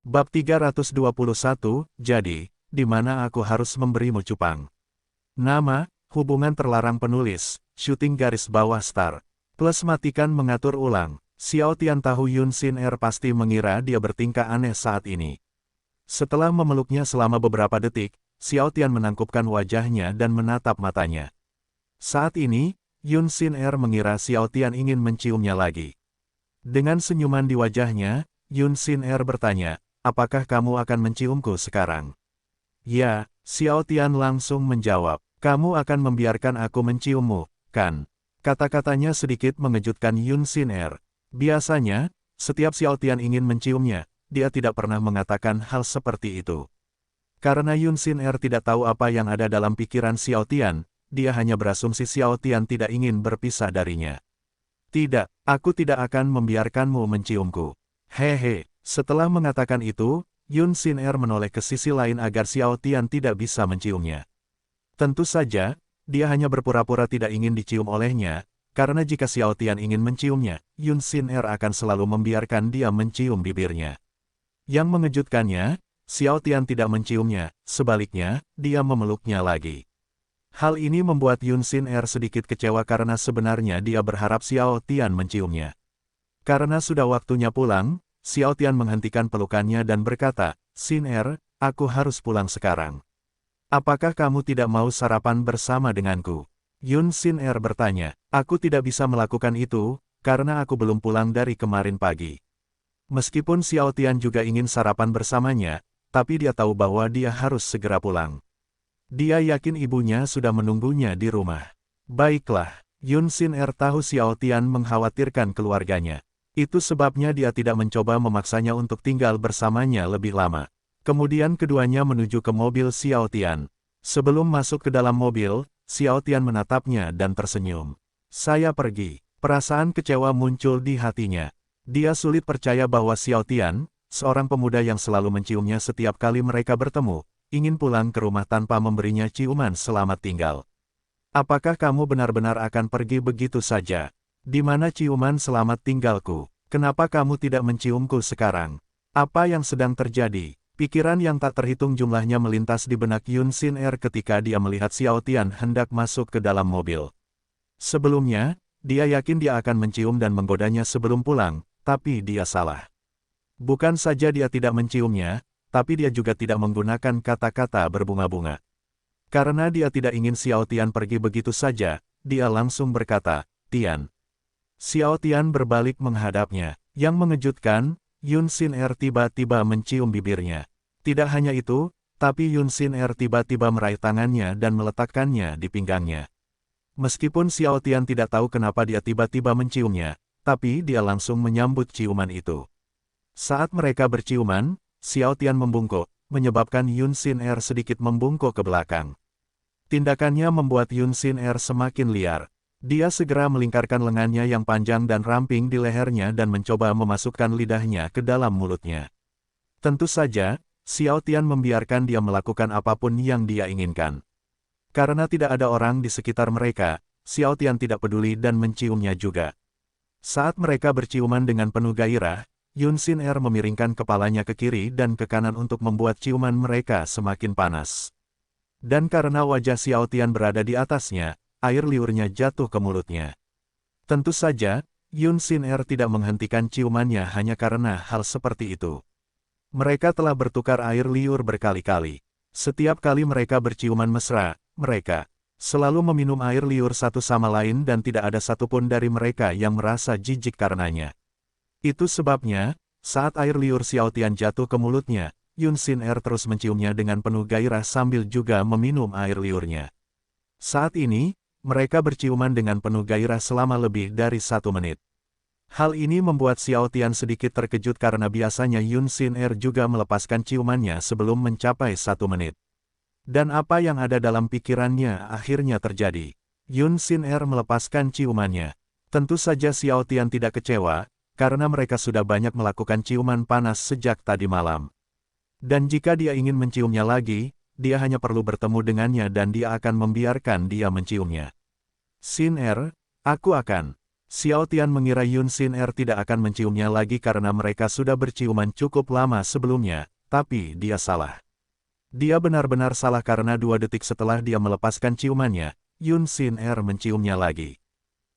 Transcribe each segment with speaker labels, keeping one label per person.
Speaker 1: Bab 321, jadi, di mana aku harus memberimu cupang. Nama, hubungan terlarang penulis, syuting garis bawah star. Plus matikan mengatur ulang. Xiao Tian tahu Yun Xin Er pasti mengira dia bertingkah aneh saat ini. Setelah memeluknya selama beberapa detik, Xiao Tian menangkupkan wajahnya dan menatap matanya. Saat ini, Yun Xin Er mengira Xiao Tian ingin menciumnya lagi. Dengan senyuman di wajahnya, Yun Xin Er bertanya, apakah kamu akan menciumku sekarang? Ya, Xiao Tian langsung menjawab, kamu akan membiarkan aku menciummu, kan? Kata-katanya sedikit mengejutkan Yun Xin Er. Biasanya, setiap Xiao Tian ingin menciumnya, dia tidak pernah mengatakan hal seperti itu. Karena Yun Xin Er tidak tahu apa yang ada dalam pikiran Xiao Tian, dia hanya berasumsi Xiao Tian tidak ingin berpisah darinya. Tidak, aku tidak akan membiarkanmu menciumku. Hehe, setelah mengatakan itu, Yun Xin Er menoleh ke sisi lain agar Xiao Tian tidak bisa menciumnya. Tentu saja, dia hanya berpura-pura tidak ingin dicium olehnya, karena jika Xiao Tian ingin menciumnya, Yun Xin Er akan selalu membiarkan dia mencium bibirnya. Yang mengejutkannya, Xiao Tian tidak menciumnya, sebaliknya, dia memeluknya lagi. Hal ini membuat Yun Xin Er sedikit kecewa karena sebenarnya dia berharap Xiao Tian menciumnya. Karena sudah waktunya pulang, Xiao Tian menghentikan pelukannya dan berkata, Xin Er, aku harus pulang sekarang. Apakah kamu tidak mau sarapan bersama denganku? Yun Xin Er bertanya, aku tidak bisa melakukan itu, karena aku belum pulang dari kemarin pagi. Meskipun Xiao Tian juga ingin sarapan bersamanya, tapi dia tahu bahwa dia harus segera pulang. Dia yakin ibunya sudah menunggunya di rumah. Baiklah, Yun Xin Er tahu Xiao Tian mengkhawatirkan keluarganya. Itu sebabnya dia tidak mencoba memaksanya untuk tinggal bersamanya lebih lama. Kemudian keduanya menuju ke mobil Xiao Tian. Sebelum masuk ke dalam mobil, Xiao Tian menatapnya dan tersenyum. Saya pergi. Perasaan kecewa muncul di hatinya. Dia sulit percaya bahwa Xiao Tian, seorang pemuda yang selalu menciumnya setiap kali mereka bertemu, ingin pulang ke rumah tanpa memberinya ciuman selamat tinggal. Apakah kamu benar-benar akan pergi begitu saja? Di mana ciuman selamat tinggalku? Kenapa kamu tidak menciumku sekarang? Apa yang sedang terjadi? Pikiran yang tak terhitung jumlahnya melintas di benak Yun Xin Er ketika dia melihat Xiao Tian hendak masuk ke dalam mobil. Sebelumnya, dia yakin dia akan mencium dan menggodanya sebelum pulang, tapi dia salah. Bukan saja dia tidak menciumnya, tapi dia juga tidak menggunakan kata-kata berbunga-bunga. Karena dia tidak ingin Xiao Tian pergi begitu saja, dia langsung berkata, Tian. Xiao Tian berbalik menghadapnya. Yang mengejutkan, Yun Xin Er tiba-tiba mencium bibirnya. Tidak hanya itu, tapi Yun Xin Er tiba-tiba meraih tangannya dan meletakkannya di pinggangnya. Meskipun Xiao Tian tidak tahu kenapa dia tiba-tiba menciumnya, tapi dia langsung menyambut ciuman itu. Saat mereka berciuman, Xiao Tian membungkuk, menyebabkan Yun Xin Er sedikit membungkuk ke belakang. Tindakannya membuat Yun Xin Er semakin liar. Dia segera melingkarkan lengannya yang panjang dan ramping di lehernya dan mencoba memasukkan lidahnya ke dalam mulutnya. Tentu saja, Xiao Tian membiarkan dia melakukan apapun yang dia inginkan. Karena tidak ada orang di sekitar mereka, Xiao Tian tidak peduli dan menciumnya juga. Saat mereka berciuman dengan penuh gairah, Yun Xin Er memiringkan kepalanya ke kiri dan ke kanan untuk membuat ciuman mereka semakin panas. Dan karena wajah Xiao Tian berada di atasnya, air liurnya jatuh ke mulutnya. Tentu saja, Yun Xin Er tidak menghentikan ciumannya hanya karena hal seperti itu. Mereka telah bertukar air liur berkali-kali. Setiap kali mereka berciuman mesra, mereka selalu meminum air liur satu sama lain dan tidak ada satupun dari mereka yang merasa jijik karenanya. Itu sebabnya, saat air liur Xiao Tian jatuh ke mulutnya, Yun Xin Er terus menciumnya dengan penuh gairah sambil juga meminum air liurnya. Saat ini, mereka berciuman dengan penuh gairah selama lebih dari 1 menit. Hal ini membuat Xiao Tian sedikit terkejut karena biasanya Yun Xin Er juga melepaskan ciumannya sebelum mencapai 1 menit. Dan apa yang ada dalam pikirannya akhirnya terjadi. Yun Xin Er melepaskan ciumannya. Tentu saja Xiao Tian tidak kecewa, karena mereka sudah banyak melakukan ciuman panas sejak tadi malam. Dan jika dia ingin menciumnya lagi, dia hanya perlu bertemu dengannya dan dia akan membiarkan dia menciumnya. Xin Er, aku akan Xiao Tian mengira Yun Xin Er tidak akan menciumnya lagi karena mereka sudah berciuman cukup lama sebelumnya, tapi dia salah. Dia benar-benar salah karena 2 detik setelah dia melepaskan ciumannya, Yun Xin Er menciumnya lagi.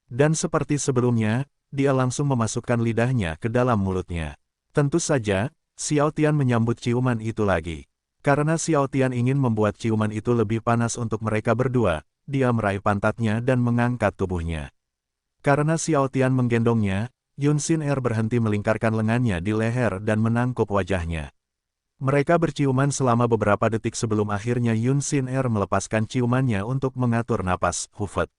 Speaker 1: Dan seperti sebelumnya, dia langsung memasukkan lidahnya ke dalam mulutnya. Tentu saja, Xiao Tian menyambut ciuman itu lagi. Karena Xiao Tian ingin membuat ciuman itu lebih panas untuk mereka berdua, dia meraih pantatnya dan mengangkat tubuhnya. Karena Xiao Tian menggendongnya, Yun Xin Er berhenti melingkarkan lengannya di leher dan menangkup wajahnya. Mereka berciuman selama beberapa detik sebelum akhirnya Yun Xin Er melepaskan ciumannya untuk mengatur napas. Hufet.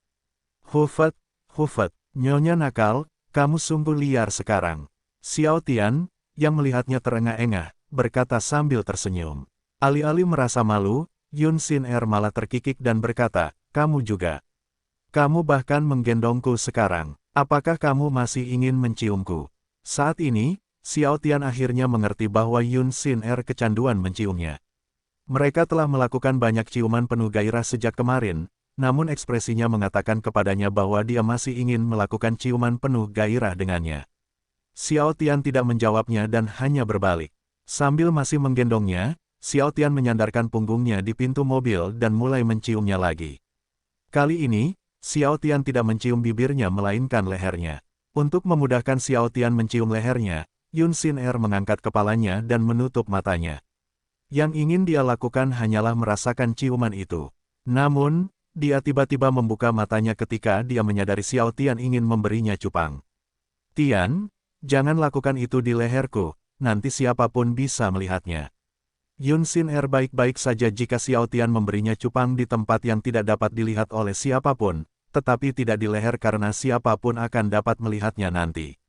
Speaker 1: Hufet, hufet, nyonya nakal, kamu sungguh liar sekarang. Xiao Tian, yang melihatnya terengah-engah, berkata sambil tersenyum. Alih-alih merasa malu, Yun Xin Er malah terkikik dan berkata, kamu juga. Kamu bahkan menggendongku sekarang. Apakah kamu masih ingin menciumku? Saat ini, Xiao Tian akhirnya mengerti bahwa Yun Xin Er kecanduan menciumnya. Mereka telah melakukan banyak ciuman penuh gairah sejak kemarin, namun ekspresinya mengatakan kepadanya bahwa dia masih ingin melakukan ciuman penuh gairah dengannya. Xiao Tian tidak menjawabnya dan hanya berbalik. Sambil masih menggendongnya, Xiao Tian menyandarkan punggungnya di pintu mobil dan mulai menciumnya lagi. Kali ini, Xiao Tian tidak mencium bibirnya melainkan lehernya. Untuk memudahkan Xiao Tian mencium lehernya, Yun Xin Er mengangkat kepalanya dan menutup matanya. Yang ingin dia lakukan hanyalah merasakan ciuman itu. Namun, dia tiba-tiba membuka matanya ketika dia menyadari Xiao Tian ingin memberinya cupang. Tian, jangan lakukan itu di leherku, nanti siapapun bisa melihatnya. Yun Xin Er baik-baik saja jika Xiao Tian memberinya cupang di tempat yang tidak dapat dilihat oleh siapapun, tetapi tidak di leher karena siapapun akan dapat melihatnya nanti.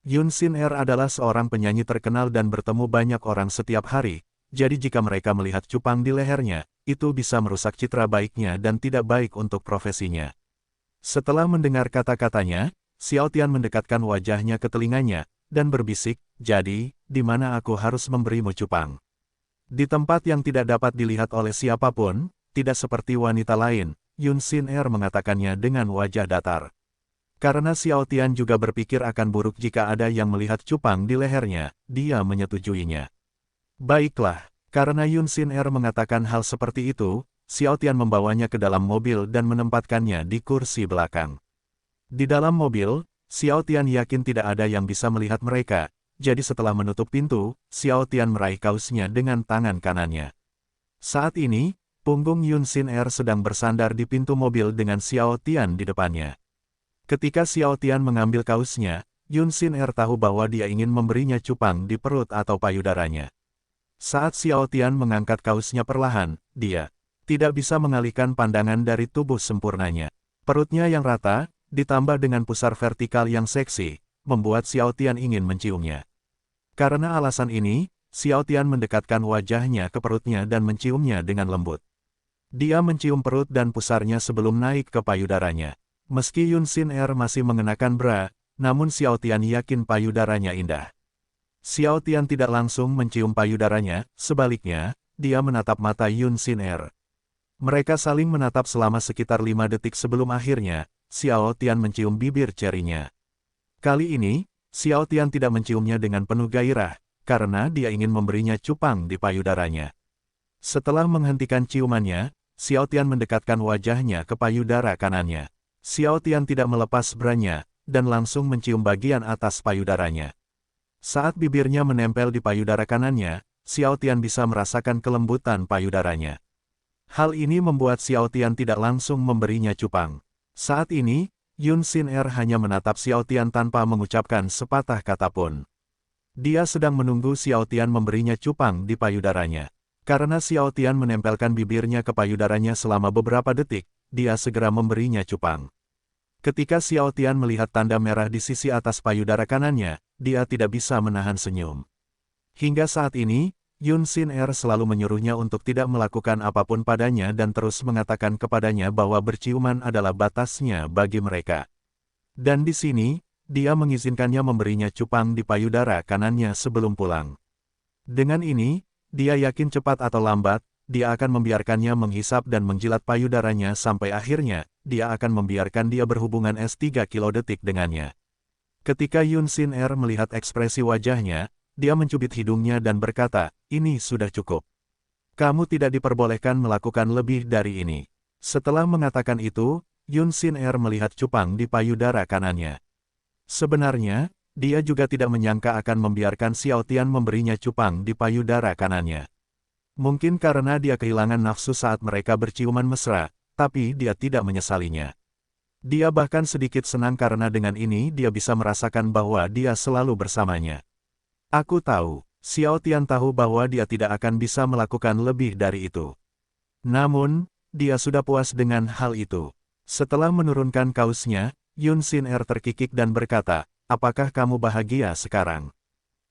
Speaker 1: Yun Xin Er adalah seorang penyanyi terkenal dan bertemu banyak orang setiap hari, jadi jika mereka melihat cupang di lehernya, itu bisa merusak citra baiknya dan tidak baik untuk profesinya. Setelah mendengar kata-katanya, Xiao Tian mendekatkan wajahnya ke telinganya, dan berbisik, jadi, di mana aku harus memberimu cupang? Di tempat yang tidak dapat dilihat oleh siapapun, tidak seperti wanita lain, Yun Xin Er mengatakannya dengan wajah datar. Karena Xiao Tian juga berpikir akan buruk jika ada yang melihat cupang di lehernya, dia menyetujuinya. Baiklah, karena Yun Xin Er mengatakan hal seperti itu, Xiao Tian membawanya ke dalam mobil dan menempatkannya di kursi belakang. Di dalam mobil, Xiao Tian yakin tidak ada yang bisa melihat mereka, jadi setelah menutup pintu, Xiao Tian meraih kausnya dengan tangan kanannya. Saat ini, punggung Yun Xin Er sedang bersandar di pintu mobil dengan Xiao Tian di depannya. Ketika Xiao Tian mengambil kausnya, Yun Xin Er tahu bahwa dia ingin memberinya cupang di perut atau payudaranya. Saat Xiao Tian mengangkat kausnya perlahan, dia tidak bisa mengalihkan pandangan dari tubuh sempurnanya. Perutnya yang rata, ditambah dengan pusar vertikal yang seksi, membuat Xiao Tian ingin menciumnya. Karena alasan ini, Xiao Tian mendekatkan wajahnya ke perutnya dan menciumnya dengan lembut. Dia mencium perut dan pusarnya sebelum naik ke payudaranya. Meski Yun Xin Er masih mengenakan bra, namun Xiao Tian yakin payudaranya indah. Xiao Tian tidak langsung mencium payudaranya, sebaliknya, dia menatap mata Yun Xin Er. Mereka saling menatap selama sekitar 5 detik sebelum akhirnya, Xiao Tian mencium bibir cerinya. Kali ini, Xiao Tian tidak menciumnya dengan penuh gairah, karena dia ingin memberinya cupang di payudaranya. Setelah menghentikan ciumannya, Xiao Tian mendekatkan wajahnya ke payudara kanannya. Xiao Tian tidak melepas branya, dan langsung mencium bagian atas payudaranya. Saat bibirnya menempel di payudara kanannya, Xiao Tian bisa merasakan kelembutan payudaranya. Hal ini membuat Xiao Tian tidak langsung memberinya cupang. Saat ini, Yun Xin Er hanya menatap Xiao Tian tanpa mengucapkan sepatah kata pun. Dia sedang menunggu Xiao Tian memberinya cupang di payudaranya. Karena Xiao Tian menempelkan bibirnya ke payudaranya selama beberapa detik, dia segera memberinya cupang. Ketika Xiao Tian melihat tanda merah di sisi atas payudara kanannya, dia tidak bisa menahan senyum. Hingga saat ini, Yun Xin Er selalu menyuruhnya untuk tidak melakukan apapun padanya dan terus mengatakan kepadanya bahwa berciuman adalah batasnya bagi mereka. Dan di sini, dia mengizinkannya memberinya cupang di payudara kanannya sebelum pulang. Dengan ini, dia yakin cepat atau lambat, dia akan membiarkannya menghisap dan menjilat payudaranya sampai akhirnya, dia akan membiarkan dia berhubungan S3 kilodetik dengannya. Ketika Yun Sin Er melihat ekspresi wajahnya, dia mencubit hidungnya dan berkata, ini sudah cukup. Kamu tidak diperbolehkan melakukan lebih dari ini. Setelah mengatakan itu, Yun Sin Er melihat cupang di payudara kanannya. Sebenarnya, dia juga tidak menyangka akan membiarkan Xiao Tian memberinya cupang di payudara kanannya. Mungkin karena dia kehilangan nafsu saat mereka berciuman mesra, tapi dia tidak menyesalinya. Dia bahkan sedikit senang karena dengan ini dia bisa merasakan bahwa dia selalu bersamanya. Aku tahu, Xiao Tian tahu bahwa dia tidak akan bisa melakukan lebih dari itu. Namun, dia sudah puas dengan hal itu. Setelah menurunkan kausnya, Yun Sin Er terkikik dan berkata, apakah kamu bahagia sekarang?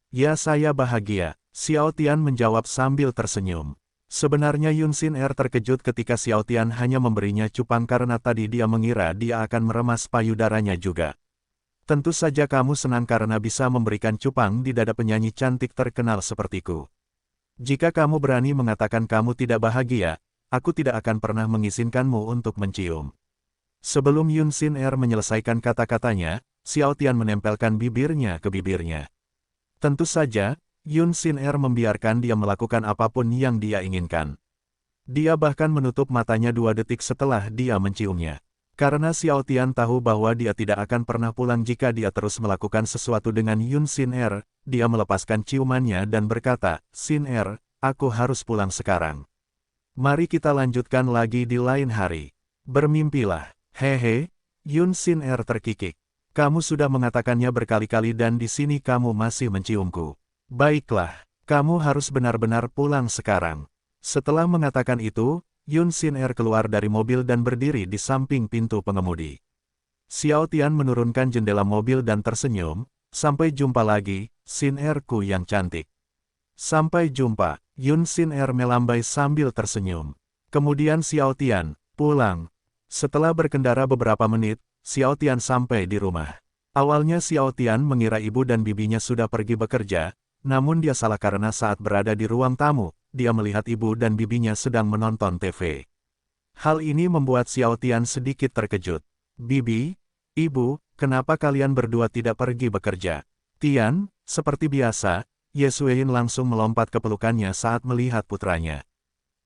Speaker 1: Ya, saya bahagia, Xiao Tian menjawab sambil tersenyum. Sebenarnya Yun Sin Er terkejut ketika Xiao Tian hanya memberinya cupang karena tadi dia mengira dia akan meremas payudaranya juga. Tentu saja kamu senang karena bisa memberikan cupang di dada penyanyi cantik terkenal sepertiku. Jika kamu berani mengatakan kamu tidak bahagia, aku tidak akan pernah mengizinkanmu untuk mencium. Sebelum Yun Sin Er menyelesaikan kata-katanya, Xiao Tian menempelkan bibirnya ke bibirnya. Tentu saja, Yun Sin Er membiarkan dia melakukan apapun yang dia inginkan. Dia bahkan menutup matanya 2 detik setelah dia menciumnya. Karena Xiao Tian tahu bahwa dia tidak akan pernah pulang jika dia terus melakukan sesuatu dengan Yun Sin Er, dia melepaskan ciumannya dan berkata, Sin Er, aku harus pulang sekarang. Mari kita lanjutkan lagi di lain hari. Bermimpilah. Hehe, Yun Sin Er terkikik. Kamu sudah mengatakannya berkali-kali dan di sini kamu masih menciumku. Baiklah, kamu harus benar-benar pulang sekarang. Setelah mengatakan itu, Yun Sin Er keluar dari mobil dan berdiri di samping pintu pengemudi. Xiao Tian menurunkan jendela mobil dan tersenyum, sampai jumpa lagi, Sin Er-ku yang cantik. Sampai jumpa, Yun Sin Er melambai sambil tersenyum. Kemudian Xiao Tian, pulang. Setelah berkendara beberapa menit, Xiao Tian sampai di rumah. Awalnya Xiao Tian mengira ibu dan bibinya sudah pergi bekerja, namun dia salah karena saat berada di ruang tamu, dia melihat ibu dan bibinya sedang menonton TV. Hal ini membuat Xiao Tian sedikit terkejut. Bibi, ibu, kenapa kalian berdua tidak pergi bekerja? Tian, seperti biasa, Ye Xueyin langsung melompat ke pelukannya saat melihat putranya.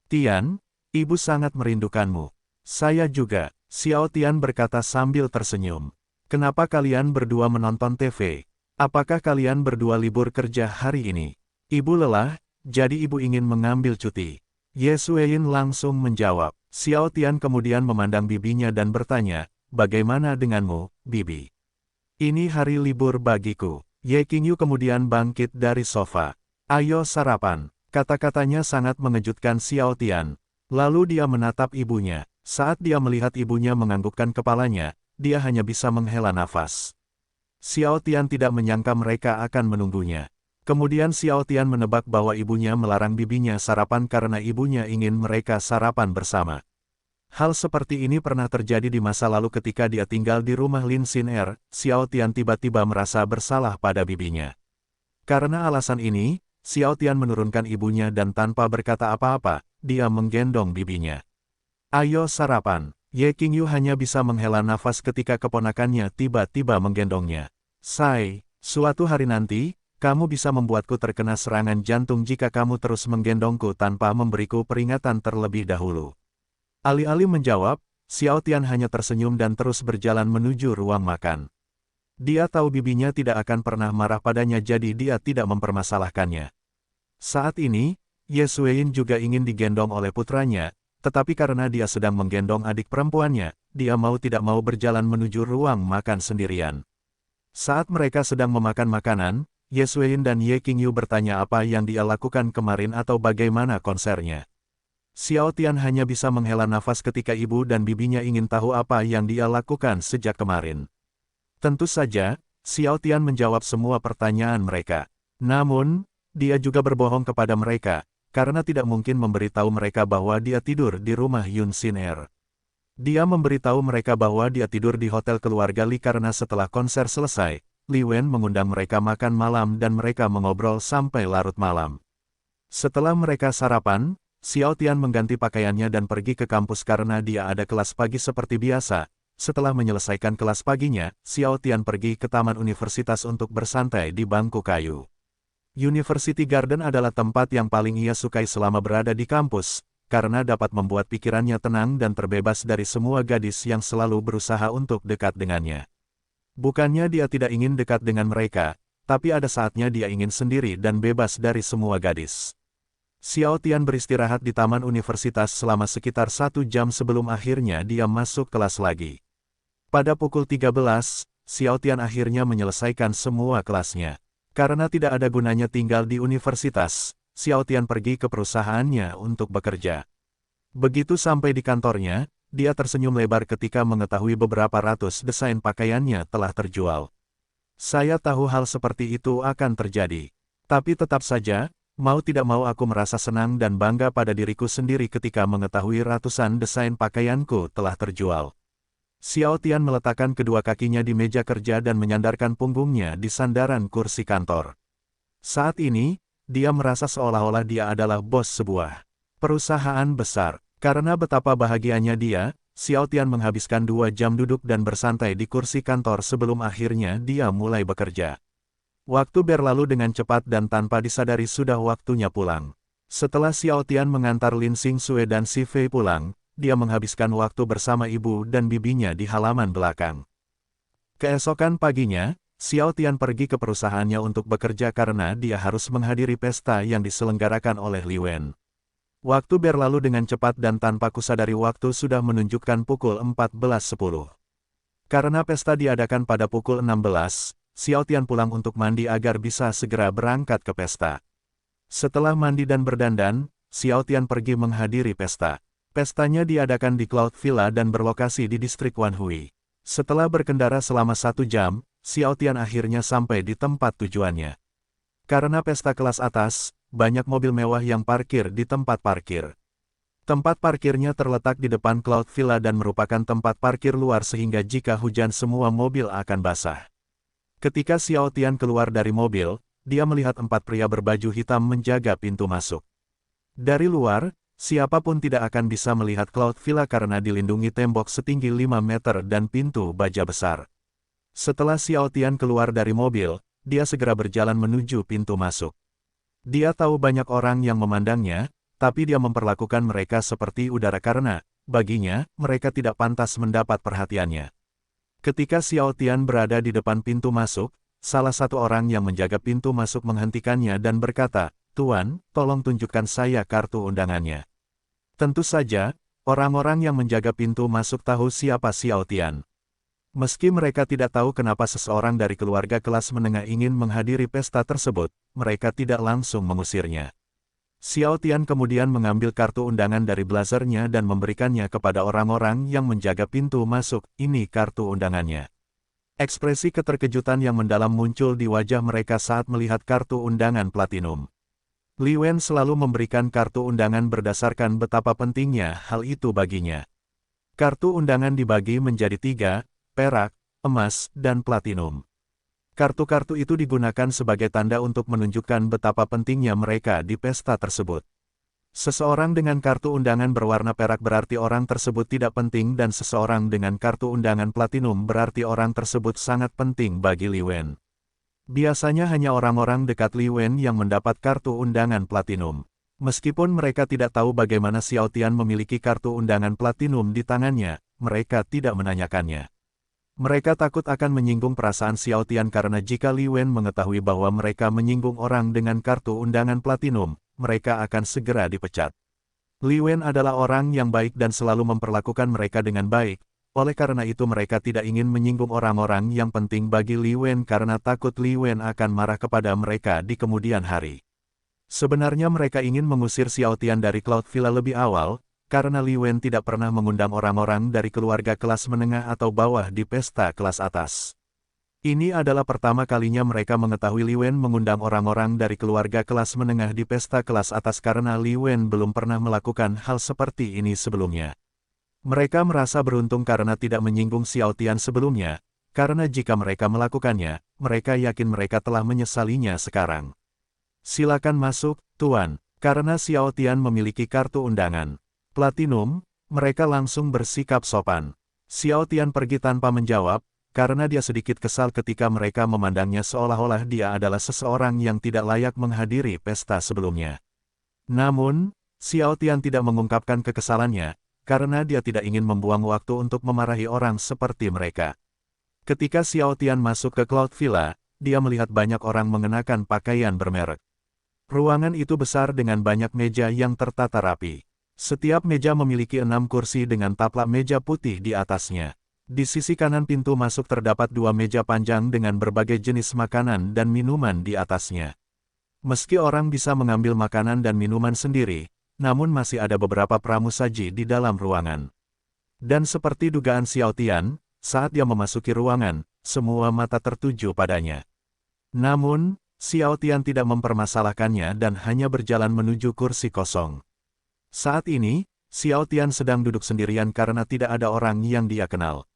Speaker 1: Tian, ibu sangat merindukanmu. Saya juga, Xiao Tian berkata sambil tersenyum. Kenapa kalian berdua menonton TV? Apakah kalian berdua libur kerja hari ini? Ibu lelah, jadi ibu ingin mengambil cuti. Ye Xueyin langsung menjawab. Xiao Tian kemudian memandang bibinya dan bertanya, bagaimana denganmu, bibi? Ini hari libur bagiku. Ye Qingyu kemudian bangkit dari sofa. Ayo sarapan. Kata-katanya sangat mengejutkan Xiao Tian. Lalu dia menatap ibunya. Saat dia melihat ibunya menganggukkan kepalanya, dia hanya bisa menghela nafas. Xiao Tian tidak menyangka mereka akan menunggunya. Kemudian Xiao Tian menebak bahwa ibunya melarang bibinya sarapan karena ibunya ingin mereka sarapan bersama. Hal seperti ini pernah terjadi di masa lalu ketika dia tinggal di rumah Lin Sin Er, Xiao Tian tiba-tiba merasa bersalah pada bibinya. Karena alasan ini, Xiao Tian menurunkan ibunya dan tanpa berkata apa-apa, dia menggendong bibinya. Ayo sarapan. Ye Qingyu hanya bisa menghela nafas ketika keponakannya tiba-tiba menggendongnya. Sai, suatu hari nanti, kamu bisa membuatku terkena serangan jantung jika kamu terus menggendongku tanpa memberiku peringatan terlebih dahulu. Alih-alih menjawab, Xiao Tian hanya tersenyum dan terus berjalan menuju ruang makan. Dia tahu bibinya tidak akan pernah marah padanya jadi dia tidak mempermasalahkannya. Saat ini, Ye Xueyin juga ingin digendong oleh putranya, tetapi karena dia sedang menggendong adik perempuannya, dia mau tidak mau berjalan menuju ruang makan sendirian. Saat mereka sedang memakan makanan, Ye Xueyin dan Ye Qingyu bertanya apa yang dia lakukan kemarin atau bagaimana konsernya. Xiao Tian hanya bisa menghela nafas ketika ibu dan bibinya ingin tahu apa yang dia lakukan sejak kemarin. Tentu saja, Xiao Tian menjawab semua pertanyaan mereka. Namun, dia juga berbohong kepada mereka, karena tidak mungkin memberitahu mereka bahwa dia tidur di rumah Yun Sin Er. Dia memberitahu mereka bahwa dia tidur di hotel keluarga Li karena setelah konser selesai, Li Wen mengundang mereka makan malam dan mereka mengobrol sampai larut malam. Setelah mereka sarapan, Xiao Tian mengganti pakaiannya dan pergi ke kampus karena dia ada kelas pagi seperti biasa. Setelah menyelesaikan kelas paginya, Xiao Tian pergi ke taman universitas untuk bersantai di bangku kayu. University Garden adalah tempat yang paling ia sukai selama berada di kampus, karena dapat membuat pikirannya tenang dan terbebas dari semua gadis yang selalu berusaha untuk dekat dengannya. Bukannya dia tidak ingin dekat dengan mereka, tapi ada saatnya dia ingin sendiri dan bebas dari semua gadis. Xiao Tian beristirahat di taman universitas selama sekitar 1 jam sebelum akhirnya dia masuk kelas lagi. Pada pukul 13, Xiao Tian akhirnya menyelesaikan semua kelasnya. Karena tidak ada gunanya tinggal di universitas, Xiao Tian pergi ke perusahaannya untuk bekerja. Begitu sampai di kantornya, dia tersenyum lebar ketika mengetahui beberapa ratus desain pakaiannya telah terjual. Saya tahu hal seperti itu akan terjadi. Tapi tetap saja, mau tidak mau aku merasa senang dan bangga pada diriku sendiri ketika mengetahui ratusan desain pakaianku telah terjual. Xiao Tian meletakkan kedua kakinya di meja kerja dan menyandarkan punggungnya di sandaran kursi kantor. Saat ini, dia merasa seolah-olah dia adalah bos sebuah perusahaan besar. Karena betapa bahagianya dia, Xiao Tian menghabiskan 2 jam duduk dan bersantai di kursi kantor sebelum akhirnya dia mulai bekerja. Waktu berlalu dengan cepat dan tanpa disadari sudah waktunya pulang. Setelah Xiao Tian mengantar Lin Xingsue dan Si Fei pulang, dia menghabiskan waktu bersama ibu dan bibinya di halaman belakang. Keesokan paginya, Xiao Tian pergi ke perusahaannya untuk bekerja karena dia harus menghadiri pesta yang diselenggarakan oleh Li Wen. Waktu berlalu dengan cepat dan tanpa kusadari waktu sudah menunjukkan pukul 14.10. Karena pesta diadakan pada pukul 16, Xiao Tian pulang untuk mandi agar bisa segera berangkat ke pesta. Setelah mandi dan berdandan, Xiao Tian pergi menghadiri pesta. Pestanya diadakan di Cloud Villa dan berlokasi di distrik Wanhui. Setelah berkendara selama 1 jam, Xiao Tian akhirnya sampai di tempat tujuannya. Karena pesta kelas atas, banyak mobil mewah yang parkir di tempat parkir. Tempat parkirnya terletak di depan Cloud Villa dan merupakan tempat parkir luar sehingga jika hujan semua mobil akan basah. Ketika Xiao Tian keluar dari mobil, dia melihat 4 pria berbaju hitam menjaga pintu masuk. Dari luar, siapapun tidak akan bisa melihat Cloud Villa karena dilindungi tembok setinggi 5 meter dan pintu baja besar. Setelah Xiao Tian keluar dari mobil, dia segera berjalan menuju pintu masuk. Dia tahu banyak orang yang memandangnya, tapi dia memperlakukan mereka seperti udara karena, baginya, mereka tidak pantas mendapat perhatiannya. Ketika Xiao Tian berada di depan pintu masuk, salah satu orang yang menjaga pintu masuk menghentikannya dan berkata, "Tuan, tolong tunjukkan saya kartu undangannya." Tentu saja, orang-orang yang menjaga pintu masuk tahu siapa Xiao Tian. Meski mereka tidak tahu kenapa seseorang dari keluarga kelas menengah ingin menghadiri pesta tersebut, mereka tidak langsung mengusirnya. Xiao Tian kemudian mengambil kartu undangan dari blazernya dan memberikannya kepada orang-orang yang menjaga pintu masuk. "Ini kartu undangannya." Ekspresi keterkejutan yang mendalam muncul di wajah mereka saat melihat kartu undangan platinum. Li Wen selalu memberikan kartu undangan berdasarkan betapa pentingnya hal itu baginya. Kartu undangan dibagi menjadi 3, perak, emas, dan platinum. Kartu-kartu itu digunakan sebagai tanda untuk menunjukkan betapa pentingnya mereka di pesta tersebut. Seseorang dengan kartu undangan berwarna perak berarti orang tersebut tidak penting dan seseorang dengan kartu undangan platinum berarti orang tersebut sangat penting bagi Li Wen. Biasanya hanya orang-orang dekat Li Wen yang mendapat kartu undangan platinum. Meskipun mereka tidak tahu bagaimana Xiao Tian memiliki kartu undangan platinum di tangannya, mereka tidak menanyakannya. Mereka takut akan menyinggung perasaan Xiao Tian karena jika Li Wen mengetahui bahwa mereka menyinggung orang dengan kartu undangan platinum, mereka akan segera dipecat. Li Wen adalah orang yang baik dan selalu memperlakukan mereka dengan baik, oleh karena itu mereka tidak ingin menyinggung orang-orang yang penting bagi Li Wen karena takut Li Wen akan marah kepada mereka di kemudian hari. Sebenarnya mereka ingin mengusir Xiao Tian dari Cloud Villa lebih awal, karena Li Wen tidak pernah mengundang orang-orang dari keluarga kelas menengah atau bawah di pesta kelas atas. Ini adalah pertama kalinya mereka mengetahui Li Wen mengundang orang-orang dari keluarga kelas menengah di pesta kelas atas karena Li Wen belum pernah melakukan hal seperti ini sebelumnya. Mereka merasa beruntung karena tidak menyinggung Xiao Tian sebelumnya, karena jika mereka melakukannya, mereka yakin mereka telah menyesalinya sekarang. "Silakan masuk, Tuan." Karena Xiao Tian memiliki kartu undangan Platinum, mereka langsung bersikap sopan. Xiao Tian pergi tanpa menjawab, karena dia sedikit kesal ketika mereka memandangnya seolah-olah dia adalah seseorang yang tidak layak menghadiri pesta sebelumnya. Namun, Xiao Tian tidak mengungkapkan kekesalannya, karena dia tidak ingin membuang waktu untuk memarahi orang seperti mereka. Ketika Xiao Tian masuk ke Cloud Villa, dia melihat banyak orang mengenakan pakaian bermerek. Ruangan itu besar dengan banyak meja yang tertata rapi. Setiap meja memiliki 6 kursi dengan taplak meja putih di atasnya. Di sisi kanan pintu masuk terdapat 2 meja panjang dengan berbagai jenis makanan dan minuman di atasnya. Meski orang bisa mengambil makanan dan minuman sendiri, namun masih ada beberapa pramusaji di dalam ruangan. Dan seperti dugaan Xiao Tian, saat dia memasuki ruangan, semua mata tertuju padanya. Namun, Xiao Tian tidak mempermasalahkannya dan hanya berjalan menuju kursi kosong. Saat ini, Xiao Tian sedang duduk sendirian karena tidak ada orang yang dia kenal.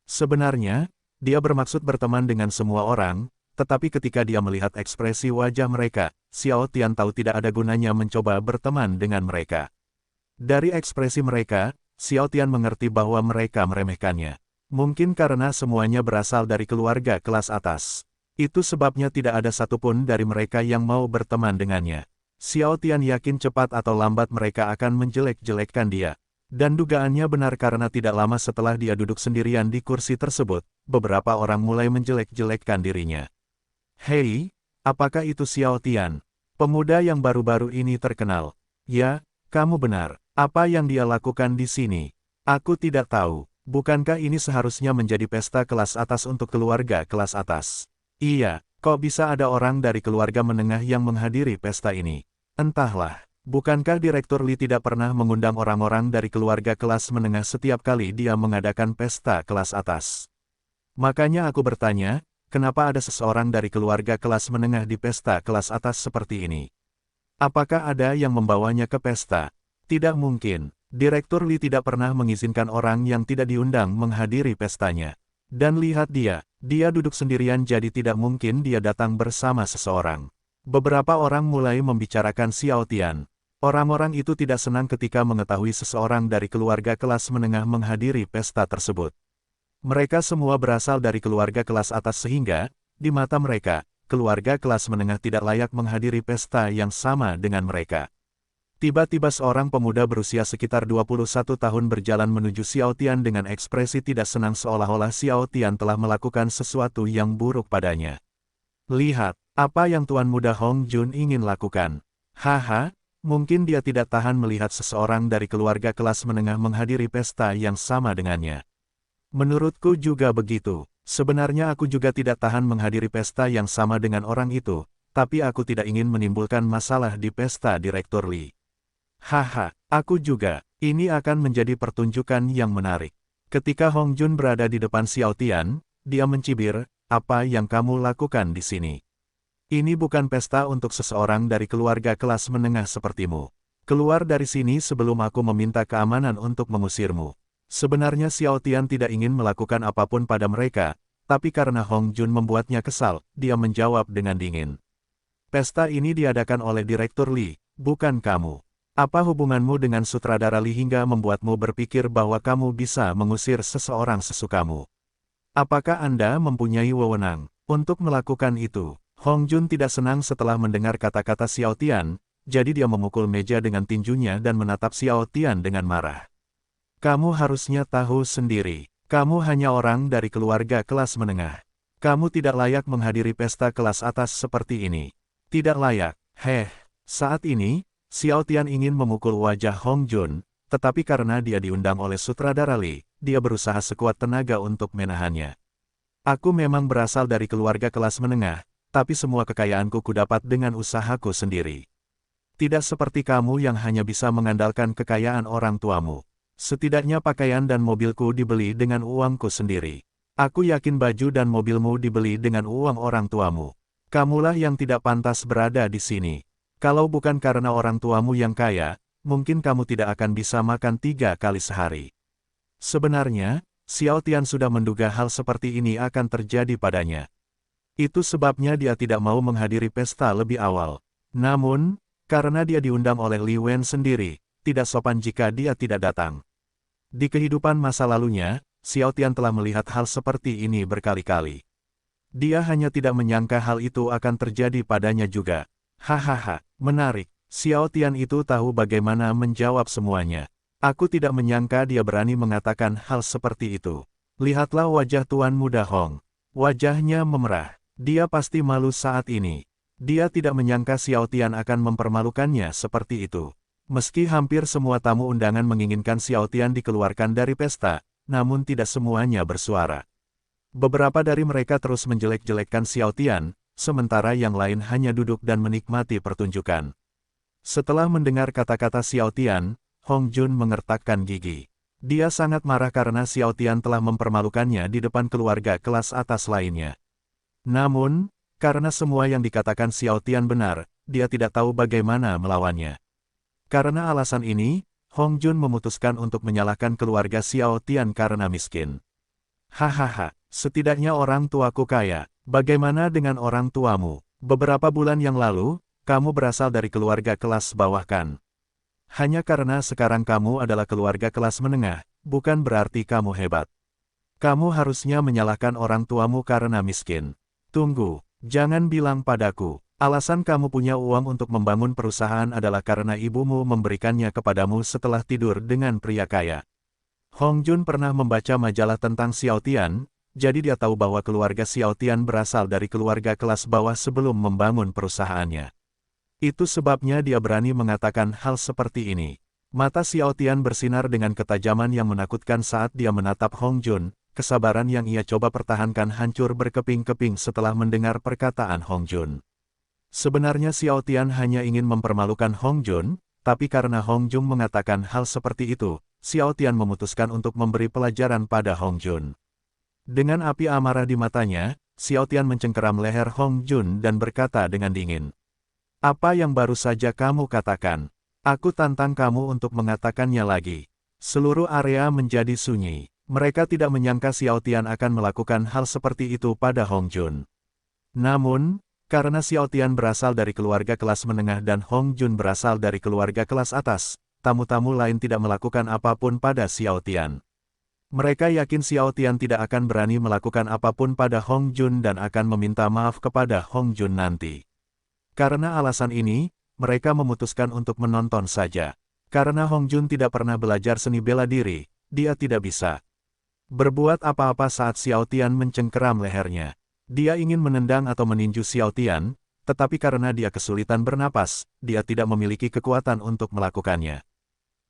Speaker 1: Sebenarnya, dia bermaksud berteman dengan semua orang, tetapi ketika dia melihat ekspresi wajah mereka, Xiao Tian tahu tidak ada gunanya mencoba berteman dengan mereka. Dari ekspresi mereka, Xiao Tian mengerti bahwa mereka meremehkannya. Mungkin karena semuanya berasal dari keluarga kelas atas. Itu sebabnya tidak ada satupun dari mereka yang mau berteman dengannya. Xiao Tian yakin cepat atau lambat mereka akan menjelek-jelekkan dia. Dan dugaannya benar karena tidak lama setelah dia duduk sendirian di kursi tersebut, beberapa orang mulai menjelek-jelekkan dirinya. Hei, apakah itu Xiao Tian? Pemuda yang baru-baru ini terkenal. Ya, kamu benar. Apa yang dia lakukan di sini? Aku tidak tahu. Bukankah ini seharusnya menjadi pesta kelas atas untuk keluarga kelas atas? Iya, kok bisa ada orang dari keluarga menengah yang menghadiri pesta ini? Entahlah, bukankah Direktur Li tidak pernah mengundang orang-orang dari keluarga kelas menengah setiap kali dia mengadakan pesta kelas atas? Makanya aku bertanya, kenapa ada seseorang dari keluarga kelas menengah di pesta kelas atas seperti ini? Apakah ada yang membawanya ke pesta? Tidak mungkin, Direktur Li tidak pernah mengizinkan orang yang tidak diundang menghadiri pestanya. Dan lihat dia duduk sendirian jadi tidak mungkin dia datang bersama seseorang. Beberapa orang mulai membicarakan Xiao Tian. Orang-orang itu tidak senang ketika mengetahui seseorang dari keluarga kelas menengah menghadiri pesta tersebut. Mereka semua berasal dari keluarga kelas atas sehingga, di mata mereka, keluarga kelas menengah tidak layak menghadiri pesta yang sama dengan mereka. Tiba-tiba seorang pemuda berusia sekitar 21 tahun berjalan menuju Xiao Tian dengan ekspresi tidak senang seolah-olah Xiao Tian telah melakukan sesuatu yang buruk padanya. Lihat, apa yang Tuan Muda Hong Jun ingin lakukan. Haha, mungkin dia tidak tahan melihat seseorang dari keluarga kelas menengah menghadiri pesta yang sama dengannya. Menurutku juga begitu. Sebenarnya aku juga tidak tahan menghadiri pesta yang sama dengan orang itu, tapi aku tidak ingin menimbulkan masalah di pesta Direktur Li. Haha, aku juga. Ini akan menjadi pertunjukan yang menarik. Ketika Hong Jun berada di depan Xiao Tian, dia mencibir, apa yang kamu lakukan di sini? Ini bukan pesta untuk seseorang dari keluarga kelas menengah sepertimu. Keluar dari sini sebelum aku meminta keamanan untuk mengusirmu. Sebenarnya Xiao Tian tidak ingin melakukan apapun pada mereka, tapi karena Hong Jun membuatnya kesal, dia menjawab dengan dingin. Pesta ini diadakan oleh Direktur Li, bukan kamu. Apa hubunganmu dengan sutradara Li hingga membuatmu berpikir bahwa kamu bisa mengusir seseorang sesukamu? Apakah Anda mempunyai wewenang untuk melakukan itu? Hong Jun tidak senang setelah mendengar kata-kata Xiao Tian, jadi dia memukul meja dengan tinjunya dan menatap Xiao Tian dengan marah. Kamu harusnya tahu sendiri, kamu hanya orang dari keluarga kelas menengah. Kamu tidak layak menghadiri pesta kelas atas seperti ini. Tidak layak. Saat ini, Xiao Tian ingin memukul wajah Hong Jun, tetapi karena dia diundang oleh sutradara Li, dia berusaha sekuat tenaga untuk menahannya. Aku memang berasal dari keluarga kelas menengah, tapi semua kekayaanku kudapat dengan usahaku sendiri. Tidak seperti kamu yang hanya bisa mengandalkan kekayaan orang tuamu. Setidaknya pakaian dan mobilku dibeli dengan uangku sendiri. Aku yakin baju dan mobilmu dibeli dengan uang orang tuamu. Kamulah yang tidak pantas berada di sini. Kalau bukan karena orang tuamu yang kaya, mungkin kamu tidak akan bisa makan 3 kali sehari. Sebenarnya, Xiao Tian sudah menduga hal seperti ini akan terjadi padanya. Itu sebabnya dia tidak mau menghadiri pesta lebih awal. Namun, Karena dia diundang oleh Li Wen sendiri, tidak sopan jika dia tidak datang. Di kehidupan masa lalunya, Xiao Tian telah melihat hal seperti ini berkali-kali. Dia hanya tidak menyangka hal itu akan terjadi padanya juga. Hahaha, menarik. Xiao Tian itu tahu bagaimana menjawab semuanya. Aku tidak menyangka dia berani mengatakan hal seperti itu. Lihatlah wajah Tuan Muda Hong. Wajahnya memerah. Dia pasti malu saat ini. Dia tidak menyangka Xiao Tian akan mempermalukannya seperti itu. Meski hampir semua tamu undangan menginginkan Xiao Tian dikeluarkan dari pesta, namun tidak semuanya bersuara. Beberapa dari mereka terus menjelek-jelekkan Xiao Tian, sementara yang lain hanya duduk dan menikmati pertunjukan. Setelah mendengar kata-kata Xiao Tian, Hong Jun mengertakkan gigi. Dia sangat marah karena Xiao Tian telah mempermalukannya di depan keluarga kelas atas lainnya. Namun, karena semua yang dikatakan Xiao Tian benar, dia tidak tahu bagaimana melawannya. Karena alasan ini, Hong Jun memutuskan untuk menyalahkan keluarga Xiao Tian karena miskin. Hahaha, setidaknya orang tuaku kaya. Bagaimana dengan orang tuamu? Beberapa bulan yang lalu, kamu berasal dari keluarga kelas bawah kan? Hanya karena sekarang kamu adalah keluarga kelas menengah, bukan berarti kamu hebat. Kamu harusnya menyalahkan orang tuamu karena miskin. Tunggu, jangan bilang padaku, alasan kamu punya uang untuk membangun perusahaan adalah karena ibumu memberikannya kepadamu setelah tidur dengan pria kaya. Hong Jun pernah membaca majalah tentang Xiao Tian, jadi dia tahu bahwa keluarga Xiao Tian berasal dari keluarga kelas bawah sebelum membangun perusahaannya. Itu sebabnya dia berani mengatakan hal seperti ini. Mata Xiao Tian bersinar dengan ketajaman yang menakutkan saat dia menatap Hong Jun. Kesabaran yang ia coba pertahankan hancur berkeping-keping setelah mendengar perkataan Hong Jun. Sebenarnya Xiao Tian hanya ingin mempermalukan Hong Jun, tapi karena Hong Jun mengatakan hal seperti itu, Xiao Tian memutuskan untuk memberi pelajaran pada Hong Jun. Dengan api amarah di matanya, Xiao Tian mencengkeram leher Hong Jun dan berkata dengan dingin. Apa yang baru saja kamu katakan? Aku tantang kamu untuk mengatakannya lagi. Seluruh area menjadi sunyi. Mereka tidak menyangka Xiao Tian akan melakukan hal seperti itu pada Hong Jun. Namun, karena Xiao Tian berasal dari keluarga kelas menengah dan Hong Jun berasal dari keluarga kelas atas, tamu-tamu lain tidak melakukan apapun pada Xiao Tian. Mereka yakin Xiao Tian tidak akan berani melakukan apapun pada Hong Jun dan akan meminta maaf kepada Hong Jun nanti. Karena alasan ini, mereka memutuskan untuk menonton saja. Karena Hong Jun tidak pernah belajar seni bela diri, dia tidak bisa berbuat apa-apa saat Xiao Tian mencengkeram lehernya. Dia ingin menendang atau meninju Xiao Tian, tetapi karena dia kesulitan bernapas, dia tidak memiliki kekuatan untuk melakukannya.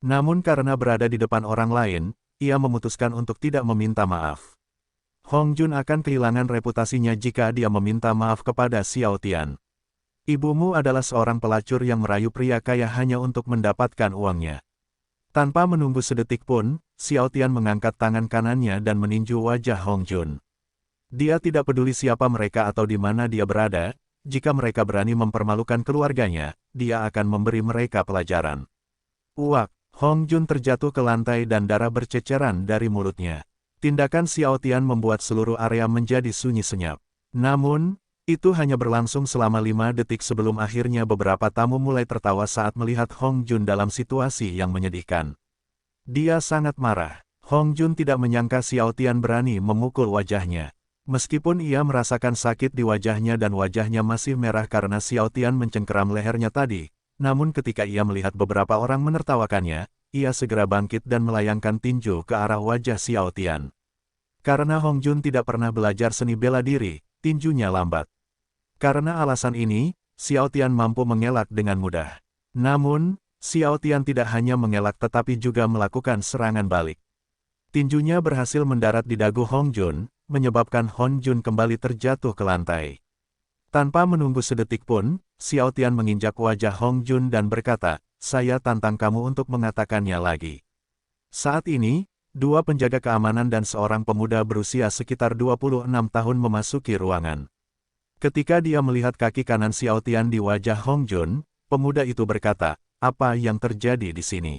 Speaker 1: Namun karena berada di depan orang lain, ia memutuskan untuk tidak meminta maaf. Hong Jun akan kehilangan reputasinya jika dia meminta maaf kepada Xiao Tian. Ibumu adalah seorang pelacur yang merayu pria kaya hanya untuk mendapatkan uangnya. Tanpa menunggu sedetik pun, Xiao Tian mengangkat tangan kanannya dan meninju wajah Hong Jun. Dia tidak peduli siapa mereka atau di mana dia berada, jika mereka berani mempermalukan keluarganya, dia akan memberi mereka pelajaran. Uak, Hong Jun terjatuh ke lantai dan darah berceceran dari mulutnya. Tindakan Xiao Tian membuat seluruh area menjadi sunyi senyap. Namun, itu hanya berlangsung selama 5 detik sebelum akhirnya beberapa tamu mulai tertawa saat melihat Hong Jun dalam situasi yang menyedihkan. Dia sangat marah. Hong Jun tidak menyangka Xiao Tian berani memukul wajahnya. Meskipun ia merasakan sakit di wajahnya dan wajahnya masih merah karena Xiao Tian mencengkeram lehernya tadi, namun ketika ia melihat beberapa orang menertawakannya, ia segera bangkit dan melayangkan tinju ke arah wajah Xiao Tian. Karena Hong Jun tidak pernah belajar seni bela diri, tinjunya lambat. Karena alasan ini, Xiao Tian mampu mengelak dengan mudah. Namun, Xiao Tian tidak hanya mengelak tetapi juga melakukan serangan balik. Tinjunya berhasil mendarat di dagu Hong Jun, menyebabkan Hong Jun kembali terjatuh ke lantai. Tanpa menunggu sedetik pun, Xiao Tian menginjak wajah Hong Jun dan berkata, saya tantang kamu untuk mengatakannya lagi. Saat ini, 2 penjaga keamanan dan seorang pemuda berusia sekitar 26 tahun memasuki ruangan. Ketika dia melihat kaki kanan Xiao Tian di wajah Hong Jun, pemuda itu berkata, apa yang terjadi di sini?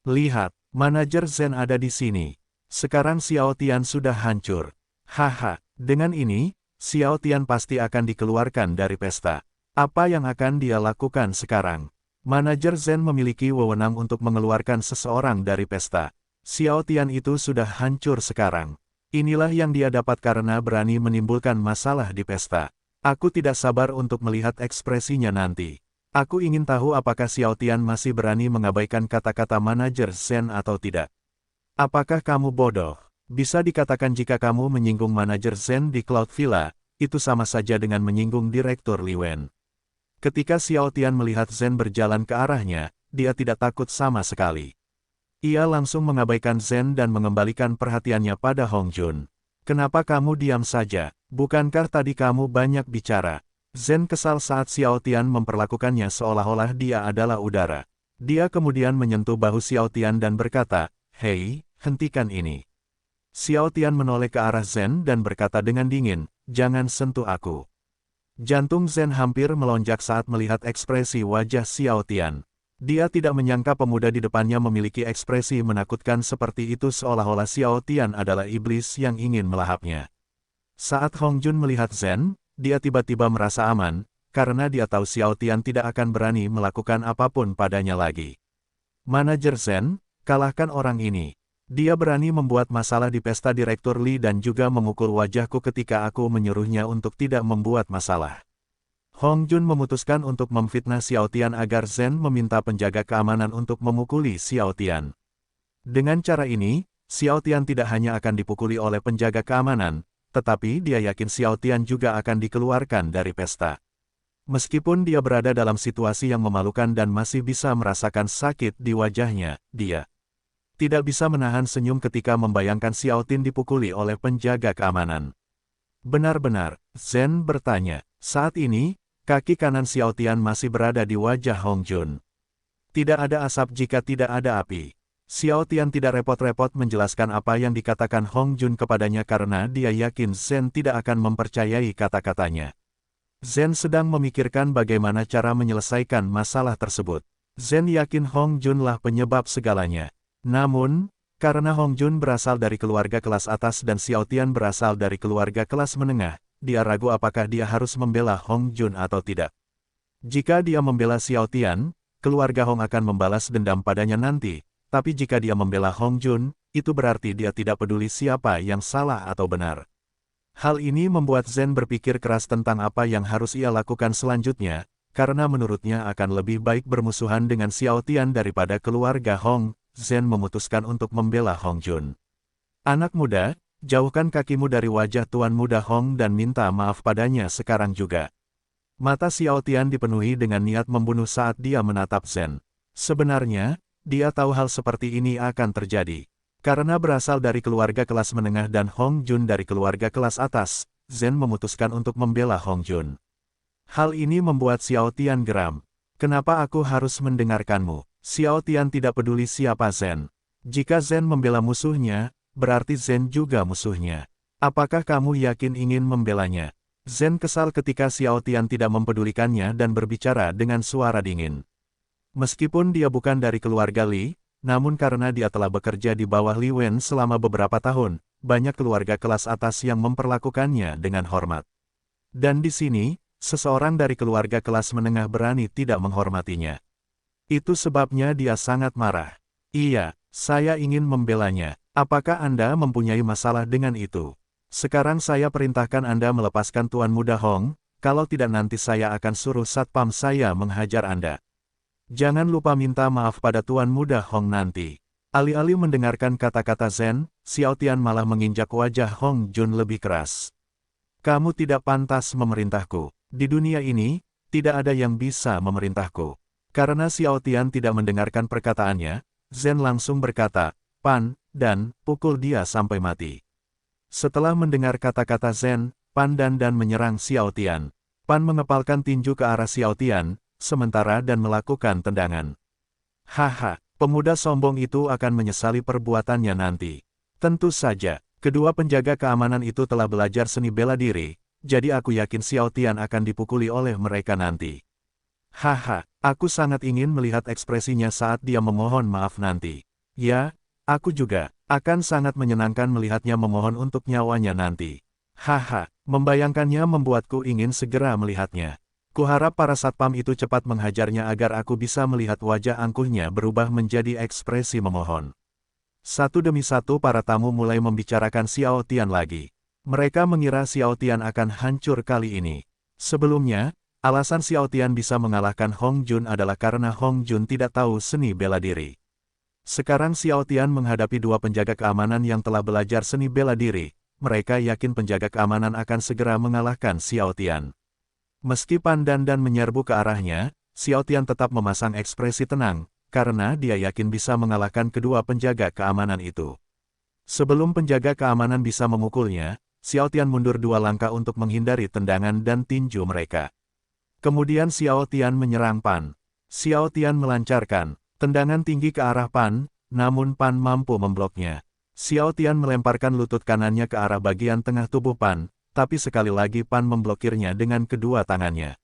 Speaker 1: Lihat, manajer Zen ada di sini. Sekarang Xiao Tian sudah hancur. Haha, dengan ini, Xiao Tian pasti akan dikeluarkan dari pesta. Apa yang akan dia lakukan sekarang? Manajer Zen memiliki wewenang untuk mengeluarkan seseorang dari pesta. Xiao Tian itu sudah hancur sekarang. Inilah yang dia dapat karena berani menimbulkan masalah di pesta. Aku tidak sabar untuk melihat ekspresinya nanti. Aku ingin tahu apakah Xiao Tian masih berani mengabaikan kata-kata manajer Zen atau tidak. Apakah kamu bodoh? Bisa dikatakan jika kamu menyinggung manajer Zen di Cloud Villa, itu sama saja dengan menyinggung Direktur Li Wen. Ketika Xiao Tian melihat Zen berjalan ke arahnya, dia tidak takut sama sekali. Ia langsung mengabaikan Zen dan mengembalikan perhatiannya pada Hong Jun. Kenapa kamu diam saja? Bukankah tadi kamu banyak bicara? Zen kesal saat Xiao Tian memperlakukannya seolah-olah dia adalah udara. Dia kemudian menyentuh bahu Xiao Tian dan berkata, "Hei, hentikan ini." Xiao Tian menoleh ke arah Zen dan berkata dengan dingin, "Jangan sentuh aku." Jantung Zen hampir melonjak saat melihat ekspresi wajah Xiao Tian. Dia tidak menyangka pemuda di depannya memiliki ekspresi menakutkan seperti itu seolah-olah Xiao Tian adalah iblis yang ingin melahapnya. Saat Hong Jun melihat Zen, dia tiba-tiba merasa aman, karena dia tahu Xiao Tian tidak akan berani melakukan apapun padanya lagi. Manajer Zen, kalahkan orang ini. Dia berani membuat masalah di pesta Direktur Li dan juga memukul wajahku ketika aku menyuruhnya untuk tidak membuat masalah. Hong Jun memutuskan untuk memfitnah Xiao Tian agar Zen meminta penjaga keamanan untuk memukuli Xiao Tian. Dengan cara ini, Xiao Tian tidak hanya akan dipukuli oleh penjaga keamanan, tetapi dia yakin Xiao Tian juga akan dikeluarkan dari pesta. Meskipun dia berada dalam situasi yang memalukan dan masih bisa merasakan sakit di wajahnya, dia tidak bisa menahan senyum ketika membayangkan Xiao Tian dipukuli oleh penjaga keamanan. Benar-benar, Zen bertanya. Saat ini, kaki kanan Xiao Tian masih berada di wajah Hong Jun. Tidak ada asap jika tidak ada api. Xiao Tian tidak repot-repot menjelaskan apa yang dikatakan Hong Jun kepadanya karena dia yakin Zen tidak akan mempercayai kata-katanya. Zen sedang memikirkan bagaimana cara menyelesaikan masalah tersebut. Zen yakin Hong Jun lah penyebab segalanya. Namun, karena Hong Jun berasal dari keluarga kelas atas dan Xiao Tian berasal dari keluarga kelas menengah, dia ragu apakah dia harus membela Hong Jun atau tidak. Jika dia membela Xiao Tian, keluarga Hong akan membalas dendam padanya nanti, tapi jika dia membela Hong Jun, itu berarti dia tidak peduli siapa yang salah atau benar. Hal ini membuat Zen berpikir keras tentang apa yang harus ia lakukan selanjutnya, karena menurutnya akan lebih baik bermusuhan dengan Xiao Tian daripada keluarga Hong. Zen memutuskan untuk membela Hong Jun. Anak muda, jauhkan kakimu dari wajah Tuan Muda Hong dan minta maaf padanya sekarang juga. Mata Xiao Tian dipenuhi dengan niat membunuh saat dia menatap Zen. Sebenarnya, dia tahu hal seperti ini akan terjadi. Karena berasal dari keluarga kelas menengah dan Hong Jun dari keluarga kelas atas, Zen memutuskan untuk membela Hong Jun. Hal ini membuat Xiao Tian geram. Kenapa aku harus mendengarkanmu? Xiao Tian tidak peduli siapa Zen. Jika Zen membela musuhnya, berarti Zen juga musuhnya. Apakah kamu yakin ingin membelanya? Zen kesal ketika Xiao Tian tidak mempedulikannya dan berbicara dengan suara dingin. Meskipun dia bukan dari keluarga Li, namun karena dia telah bekerja di bawah Li Wen selama beberapa tahun, banyak keluarga kelas atas yang memperlakukannya dengan hormat. Dan di sini, seseorang dari keluarga kelas menengah berani tidak menghormatinya. Itu sebabnya dia sangat marah. Iya, saya ingin membelanya. Apakah Anda mempunyai masalah dengan itu? Sekarang saya perintahkan Anda melepaskan Tuan Muda Hong, kalau tidak nanti saya akan suruh satpam saya menghajar Anda. Jangan lupa minta maaf pada Tuan Muda Hong nanti. Alih-alih mendengarkan kata-kata Zen, Xiao Tian malah menginjak wajah Hong Jun lebih keras. Kamu tidak pantas memerintahku. Di dunia ini, tidak ada yang bisa memerintahku. Karena Xiao Tian tidak mendengarkan perkataannya, Zen langsung berkata, "Pan," dan pukul dia sampai mati. Setelah mendengar kata-kata Zen, Pan dan menyerang Xiao Tian. Pan mengepalkan tinju ke arah Xiao Tian, sementara dan melakukan tendangan. Haha, pemuda sombong itu akan menyesali perbuatannya nanti. Tentu saja, kedua penjaga keamanan itu telah belajar seni bela diri, jadi aku yakin Xiao Tian akan dipukuli oleh mereka nanti. Haha, aku sangat ingin melihat ekspresinya saat dia memohon maaf nanti. Ya, aku juga akan sangat menyenangkan melihatnya memohon untuk nyawanya nanti. Haha, membayangkannya membuatku ingin segera melihatnya. Kuharap para satpam itu cepat menghajarnya agar aku bisa melihat wajah angkuhnya berubah menjadi ekspresi memohon. Satu demi satu para tamu mulai membicarakan Xiao Tian lagi. Mereka mengira Xiao Tian akan hancur kali ini. Sebelumnya, alasan Xiao Tian bisa mengalahkan Hong Jun adalah karena Hong Jun tidak tahu seni bela diri. Sekarang Xiao Tian menghadapi dua penjaga keamanan yang telah belajar seni bela diri. Mereka yakin penjaga keamanan akan segera mengalahkan Xiao Tian. Meski Pan Dandan menyerbu ke arahnya, Xiao Tian tetap memasang ekspresi tenang, karena dia yakin bisa mengalahkan kedua penjaga keamanan itu. Sebelum penjaga keamanan bisa memukulnya, Xiao Tian mundur 2 langkah untuk menghindari tendangan dan tinju mereka. Kemudian Xiao Tian menyerang Pan. Xiao Tian melancarkan tendangan tinggi ke arah Pan, namun Pan mampu membloknya. Xiao Tian melemparkan lutut kanannya ke arah bagian tengah tubuh Pan, tapi sekali lagi Pan memblokirnya dengan kedua tangannya.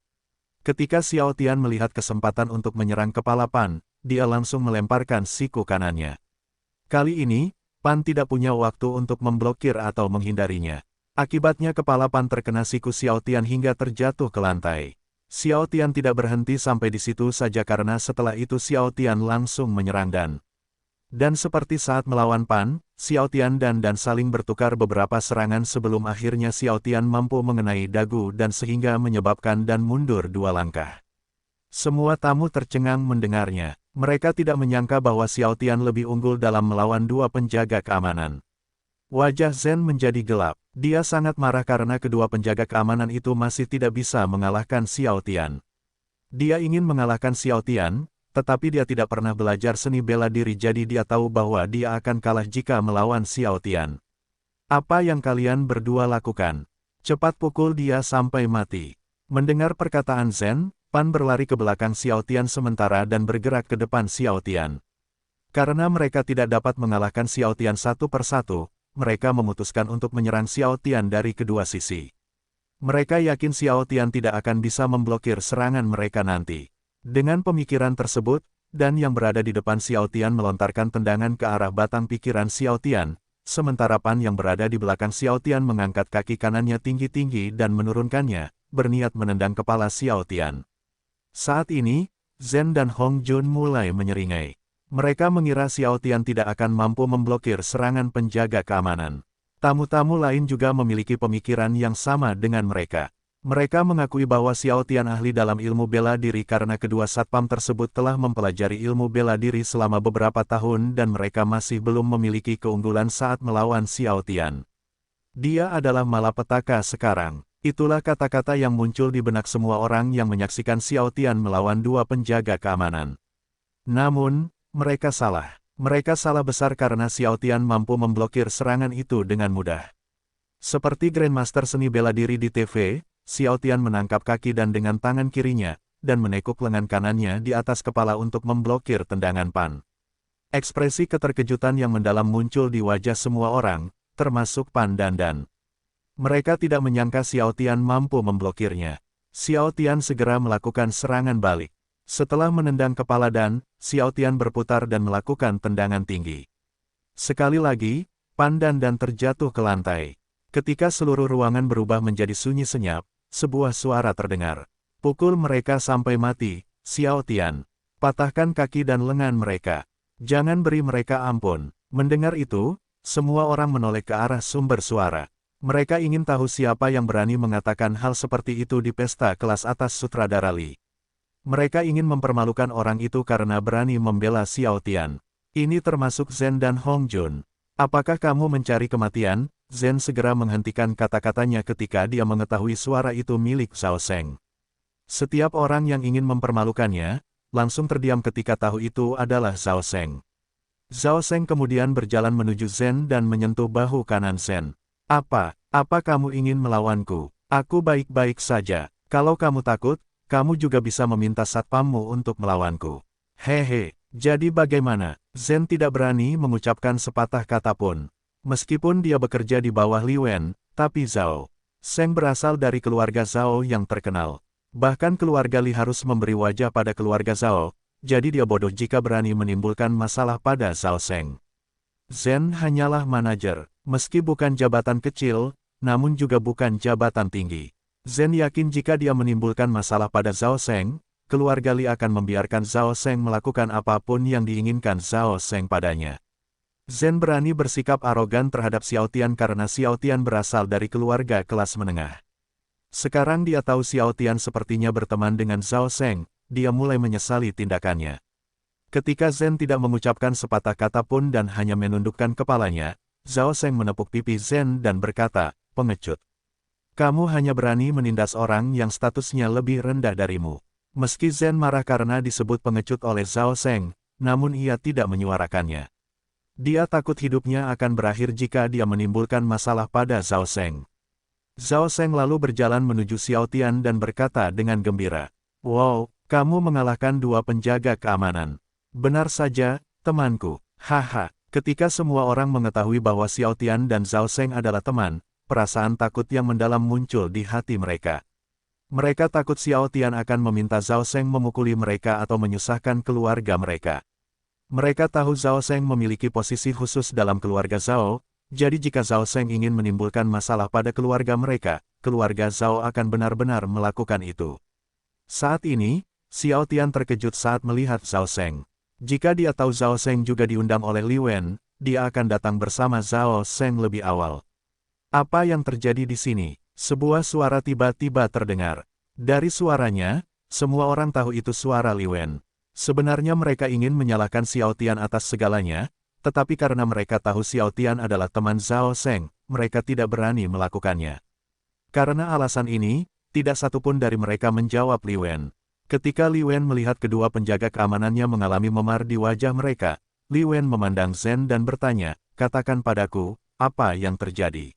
Speaker 1: Ketika Xiao Tian melihat kesempatan untuk menyerang kepala Pan, dia langsung melemparkan siku kanannya. Kali ini, Pan tidak punya waktu untuk memblokir atau menghindarinya. Akibatnya kepala Pan terkena siku Xiao Tian hingga terjatuh ke lantai. Xiao Tian tidak berhenti sampai di situ saja karena setelah itu Xiao Tian langsung menyerang Dan seperti saat melawan Pan, Xiao Tian dan saling bertukar beberapa serangan sebelum akhirnya Xiao Tian mampu mengenai dagu dan sehingga menyebabkan Dan mundur 2 langkah. Semua tamu tercengang mendengarnya. Mereka tidak menyangka bahwa Xiao Tian lebih unggul dalam melawan dua penjaga keamanan. Wajah Zhen menjadi gelap. Dia sangat marah karena kedua penjaga keamanan itu masih tidak bisa mengalahkan Xiao Tian. Dia ingin mengalahkan Xiao Tian, tetapi dia tidak pernah belajar seni bela diri jadi dia tahu bahwa dia akan kalah jika melawan Xiao Tian. Apa yang kalian berdua lakukan? Cepat pukul dia sampai mati. Mendengar perkataan Zhen, Pan berlari ke belakang Xiao Tian sementara dan bergerak ke depan Xiao Tian. Karena mereka tidak dapat mengalahkan Xiao Tian satu persatu, mereka memutuskan untuk menyerang Xiao Tian dari kedua sisi. Mereka yakin Xiao Tian tidak akan bisa memblokir serangan mereka nanti. Dengan pemikiran tersebut, Dan yang berada di depan Xiao Tian melontarkan tendangan ke arah batang pikiran Xiao Tian, sementara Pan yang berada di belakang Xiao Tian mengangkat kaki kanannya tinggi-tinggi dan menurunkannya, berniat menendang kepala Xiao Tian. Saat ini, Zhen dan Hong Jun mulai menyeringai. Mereka mengira Xiao Tian tidak akan mampu memblokir serangan penjaga keamanan. Tamu-tamu lain juga memiliki pemikiran yang sama dengan mereka. Mereka mengakui bahwa Xiao Tian ahli dalam ilmu bela diri karena kedua satpam tersebut telah mempelajari ilmu bela diri selama beberapa tahun dan mereka masih belum memiliki keunggulan saat melawan Xiao Tian. Dia adalah malapetaka sekarang. Itulah kata-kata yang muncul di benak semua orang yang menyaksikan Xiao Tian melawan dua penjaga keamanan. Namun, mereka salah. Mereka salah besar karena Xiao Tian mampu memblokir serangan itu dengan mudah. Seperti Grandmaster seni bela diri di TV, Xiao Tian menangkap kaki Dan dengan tangan kirinya, dan menekuk lengan kanannya di atas kepala untuk memblokir tendangan Pan. Ekspresi keterkejutan yang mendalam muncul di wajah semua orang, termasuk Pan dan Dan. Mereka tidak menyangka Xiao Tian mampu memblokirnya. Xiao Tian segera melakukan serangan balik. Setelah menendang kepala Dan, Xiao Tian berputar dan melakukan tendangan tinggi. Sekali lagi, Pan dan terjatuh ke lantai. Ketika seluruh ruangan berubah menjadi sunyi senyap, sebuah suara terdengar. Pukul mereka sampai mati, Xiao Tian. Patahkan kaki dan lengan mereka. Jangan beri mereka ampun. Mendengar itu, semua orang menoleh ke arah sumber suara. Mereka ingin tahu siapa yang berani mengatakan hal seperti itu di pesta kelas atas sutradara Li. Mereka ingin mempermalukan orang itu karena berani membela Xiao Tian. Ini termasuk Zhen dan Hong Jun. Apakah kamu mencari kematian? Zhen segera menghentikan kata-katanya ketika dia mengetahui suara itu milik Zhao Sheng. Setiap orang yang ingin mempermalukannya, langsung terdiam ketika tahu itu adalah Zhao Sheng. Zhao Sheng kemudian berjalan menuju Zhen dan menyentuh bahu kanan Zhen. Apa kamu ingin melawanku? Aku baik-baik saja. Kalau kamu takut, kamu juga bisa meminta satpammu untuk melawanku. Hehe, jadi bagaimana? Zhen tidak berani mengucapkan sepatah kata pun. Meskipun dia bekerja di bawah Li Wen, tapi Zhao Sheng berasal dari keluarga Zhao yang terkenal. Bahkan keluarga Li harus memberi wajah pada keluarga Zhao, jadi dia bodoh jika berani menimbulkan masalah pada Zhao Sheng. Zhen hanyalah manajer, meski bukan jabatan kecil, namun juga bukan jabatan tinggi. Zhen yakin jika dia menimbulkan masalah pada Zhao Seng, keluarga Li akan membiarkan Zhao Seng melakukan apapun yang diinginkan Zhao Seng padanya. Zhen berani bersikap arogan terhadap Xiao Tian karena Xiao Tian berasal dari keluarga kelas menengah. Sekarang dia tahu Xiao Tian sepertinya berteman dengan Zhao Seng, dia mulai menyesali tindakannya. Ketika Zhen tidak mengucapkan sepatah kata pun dan hanya menundukkan kepalanya, Zhao Seng menepuk pipi Zhen dan berkata, "Pengecut. Kamu hanya berani menindas orang yang statusnya lebih rendah darimu." Meski Zhen marah karena disebut pengecut oleh Zhao Seng, namun ia tidak menyuarakannya. Dia takut hidupnya akan berakhir jika dia menimbulkan masalah pada Zhao Seng. Zhao Seng lalu berjalan menuju Xiao Tian dan berkata dengan gembira, "Wow, kamu mengalahkan 2 penjaga keamanan. Benar saja, temanku." Haha, ketika semua orang mengetahui bahwa Xiao Tian dan Zhao Seng adalah teman, perasaan takut yang mendalam muncul di hati mereka. Mereka takut Xiao Tian akan meminta Zhao Seng memukuli mereka atau menyusahkan keluarga mereka. Mereka tahu Zhao Seng memiliki posisi khusus dalam keluarga Zhao, jadi jika Zhao Seng ingin menimbulkan masalah pada keluarga mereka, keluarga Zhao akan benar-benar melakukan itu. Saat ini, Xiao Tian terkejut saat melihat Zhao Seng. Jika dia tahu Zhao Seng juga diundang oleh Li Wen, dia akan datang bersama Zhao Seng lebih awal. Apa yang terjadi di sini? Sebuah suara tiba-tiba terdengar. Dari suaranya, semua orang tahu itu suara Li Wen. Sebenarnya mereka ingin menyalahkan Xiao Tian atas segalanya, tetapi karena mereka tahu Xiao Tian adalah teman Zhao Seng, mereka tidak berani melakukannya. Karena alasan ini, tidak satupun dari mereka menjawab Li Wen. Ketika Li Wen melihat kedua penjaga keamanannya mengalami memar di wajah mereka, Li Wen memandang Zhen dan bertanya, "Katakan padaku, apa yang terjadi?"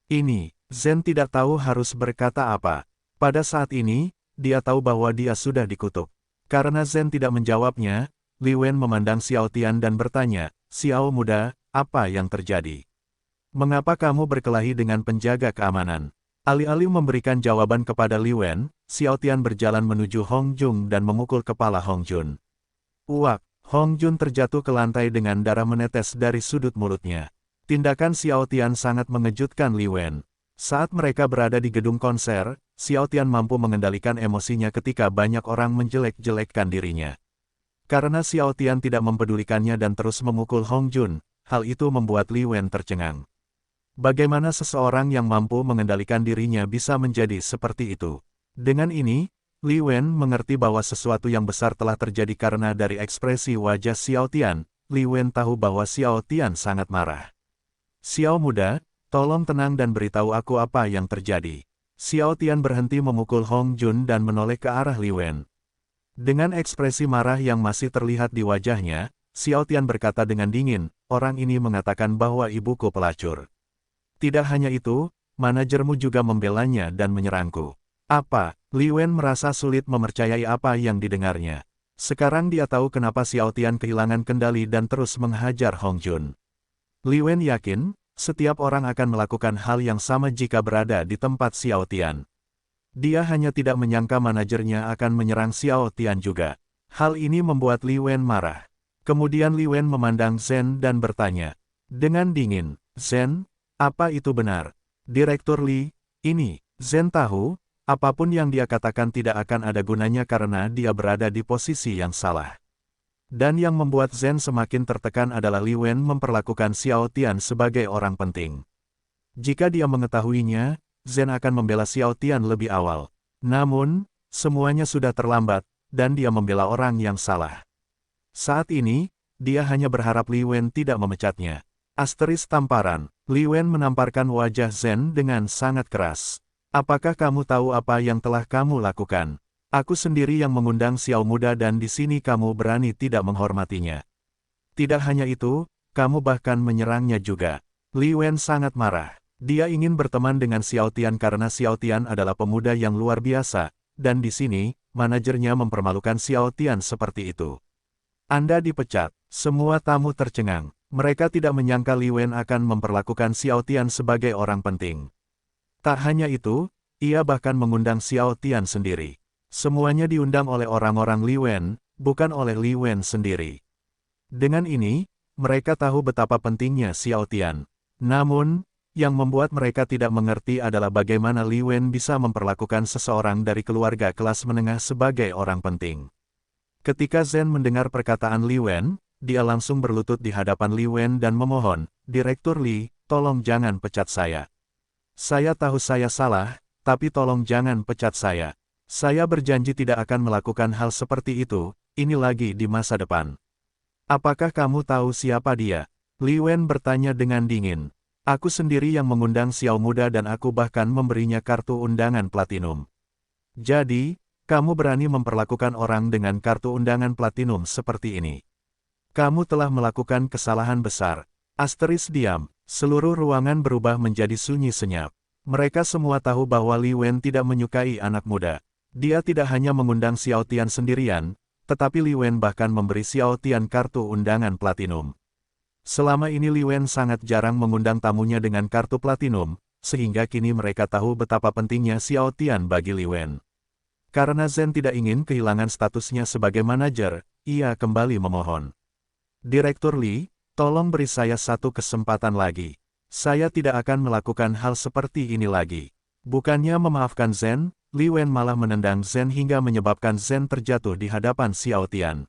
Speaker 1: Ini, Zhen tidak tahu harus berkata apa. Pada saat ini, dia tahu bahwa dia sudah dikutuk. Karena Zhen tidak menjawabnya, Li Wen memandang Xiao Tian dan bertanya, "Xiao muda, apa yang terjadi? Mengapa kamu berkelahi dengan penjaga keamanan?" Alih-alih memberikan jawaban kepada Li Wen, Xiao Tian berjalan menuju Hong Jun dan memukul kepala Hong Jun. Uak, Hong Jun terjatuh ke lantai dengan darah menetes dari sudut mulutnya. Tindakan Xiao Tian sangat mengejutkan Li Wen. Saat mereka berada di gedung konser, Xiao Tian mampu mengendalikan emosinya ketika banyak orang menjelek-jelekkan dirinya. Karena Xiao Tian tidak mempedulikannya dan terus memukul Hong Jun, hal itu membuat Li Wen tercengang. Bagaimana seseorang yang mampu mengendalikan dirinya bisa menjadi seperti itu? Dengan ini, Li Wen mengerti bahwa sesuatu yang besar telah terjadi karena dari ekspresi wajah Xiao Tian, Li Wen tahu bahwa Xiao Tian sangat marah. "Xiao muda, tolong tenang dan beritahu aku apa yang terjadi." Xiao Tian berhenti memukul Hong Jun dan menoleh ke arah Li Wen. Dengan ekspresi marah yang masih terlihat di wajahnya, Xiao Tian berkata dengan dingin, "Orang ini mengatakan bahwa ibuku pelacur. Tidak hanya itu, manajermu juga membelanya dan menyerangku." Apa? Li Wen merasa sulit mempercayai apa yang didengarnya. Sekarang dia tahu kenapa Xiao Tian kehilangan kendali dan terus menghajar Hong Jun. Li Wen yakin, setiap orang akan melakukan hal yang sama jika berada di tempat Xiao Tian. Dia hanya tidak menyangka manajernya akan menyerang Xiao Tian juga. Hal ini membuat Li Wen marah. Kemudian Li Wen memandang Zhen dan bertanya, dengan dingin, "Zhen, apa itu benar?" "Direktur Li, ini." Zhen tahu, apapun yang dia katakan tidak akan ada gunanya karena dia berada di posisi yang salah. Dan yang membuat Zhen semakin tertekan adalah Li Wen memperlakukan Xiao Tian sebagai orang penting. Jika dia mengetahuinya, Zhen akan membela Xiao Tian lebih awal. Namun, semuanya sudah terlambat, dan dia membela orang yang salah. Saat ini, dia hanya berharap Li Wen tidak memecatnya. Asteris tamparan, Li Wen menamparkan wajah Zhen dengan sangat keras. "Apakah kamu tahu apa yang telah kamu lakukan? Aku sendiri yang mengundang Xiao muda dan di sini kamu berani tidak menghormatinya. Tidak hanya itu, kamu bahkan menyerangnya juga." Li Wen sangat marah. Dia ingin berteman dengan Xiao Tian karena Xiao Tian adalah pemuda yang luar biasa, dan di sini, manajernya mempermalukan Xiao Tian seperti itu. "Anda dipecat." Semua tamu tercengang. Mereka tidak menyangka Li Wen akan memperlakukan Xiao Tian sebagai orang penting. Tak hanya itu, ia bahkan mengundang Xiao Tian sendiri. Semuanya diundang oleh orang-orang Li Wen, bukan oleh Li Wen sendiri. Dengan ini, mereka tahu betapa pentingnya Xiao Tian. Namun, Yang membuat mereka tidak mengerti adalah bagaimana Li Wen bisa memperlakukan seseorang dari keluarga kelas menengah sebagai orang penting. Ketika Zhen mendengar perkataan Li Wen, dia langsung berlutut di hadapan Li Wen dan memohon, "Direktur Li, tolong jangan pecat saya. Saya tahu saya salah, tapi tolong jangan pecat saya. Saya berjanji tidak akan melakukan hal seperti itu, ini lagi di masa depan." "Apakah kamu tahu siapa dia?" Li Wen bertanya dengan dingin. "Aku sendiri yang mengundang Xiao Muda dan aku bahkan memberinya kartu undangan platinum. Jadi, kamu berani memperlakukan orang dengan kartu undangan platinum seperti ini. Kamu telah melakukan kesalahan besar." Asteris diam, seluruh ruangan berubah menjadi sunyi senyap. Mereka semua tahu bahwa Li Wen tidak menyukai anak muda. Dia tidak hanya mengundang Xiao Tian sendirian, tetapi Li Wen bahkan memberi Xiao Tian kartu undangan platinum. Selama ini Li Wen sangat jarang mengundang tamunya dengan kartu platinum, sehingga kini mereka tahu betapa pentingnya Xiao Tian bagi Li Wen. Karena Zhen tidak ingin kehilangan statusnya sebagai manajer, ia kembali memohon. "Direktur Li, tolong beri saya satu kesempatan lagi. Saya tidak akan melakukan hal seperti ini lagi." Bukannya memaafkan Zhen, Li Wen malah menendang Zhen hingga menyebabkan Zhen terjatuh di hadapan Xiao Tian.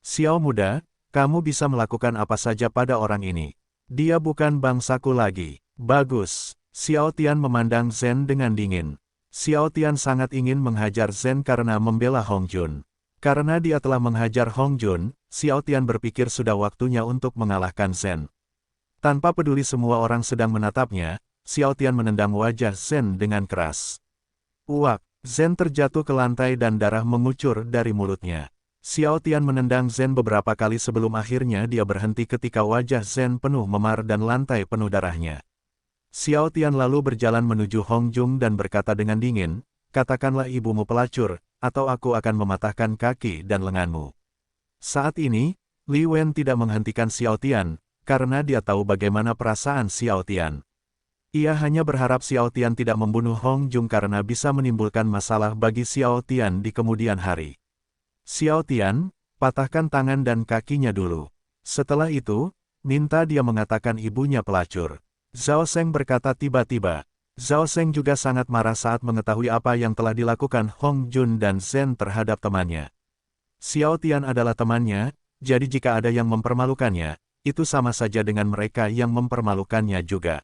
Speaker 1: "Xiao Muda, kamu bisa melakukan apa saja pada orang ini. Dia bukan bangsaku lagi." "Bagus." Xiao Tian memandang Zhen dengan dingin. Xiao Tian sangat ingin menghajar Zhen karena membela Hong Jun. Karena dia telah menghajar Hong Jun, Xiao Tian berpikir sudah waktunya untuk mengalahkan Zhen. Tanpa peduli semua orang sedang menatapnya, Xiao Tian menendang wajah Zhen dengan keras. Uak, Zhen terjatuh ke lantai dan darah mengucur dari mulutnya. Xiao Tian menendang Zhen beberapa kali sebelum akhirnya dia berhenti ketika wajah Zhen penuh memar dan lantai penuh darahnya. Xiao Tian lalu berjalan menuju Hong Jun dan berkata dengan dingin, "Katakanlah ibumu pelacur, atau aku akan mematahkan kaki dan lenganmu." Saat ini, Li Wen tidak menghentikan Xiao Tian, karena dia tahu bagaimana perasaan Xiao Tian. Ia hanya berharap Xiao Tian tidak membunuh Hong Jun karena bisa menimbulkan masalah bagi Xiao Tian di kemudian hari. "Xiao Tian, patahkan tangan dan kakinya dulu. Setelah itu, minta dia mengatakan ibunya pelacur." Zhao Sheng berkata tiba-tiba. Zhao Sheng juga sangat marah saat mengetahui apa yang telah dilakukan Hong Jun dan Zhen terhadap temannya. Xiao Tian adalah temannya, jadi jika ada yang mempermalukannya, itu sama saja dengan mereka yang mempermalukannya juga.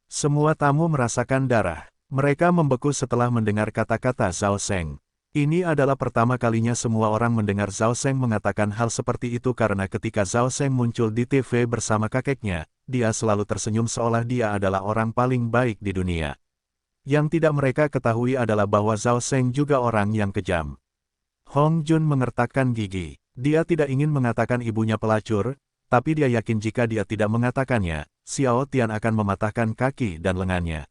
Speaker 1: Semua tamu merasakan darah. Mereka membeku setelah mendengar kata-kata Zhao Sheng. Ini adalah pertama kalinya semua orang mendengar Zhao Sheng mengatakan hal seperti itu karena ketika Zhao Sheng muncul di TV bersama kakeknya, dia selalu tersenyum seolah dia adalah orang paling baik di dunia. Yang tidak mereka ketahui adalah bahwa Zhao Sheng juga orang yang kejam. Hong Jun mengertakkan gigi. Dia tidak ingin mengatakan ibunya pelacur, tapi dia yakin jika dia tidak mengatakannya, Xiao Tian akan mematahkan kaki dan lengannya.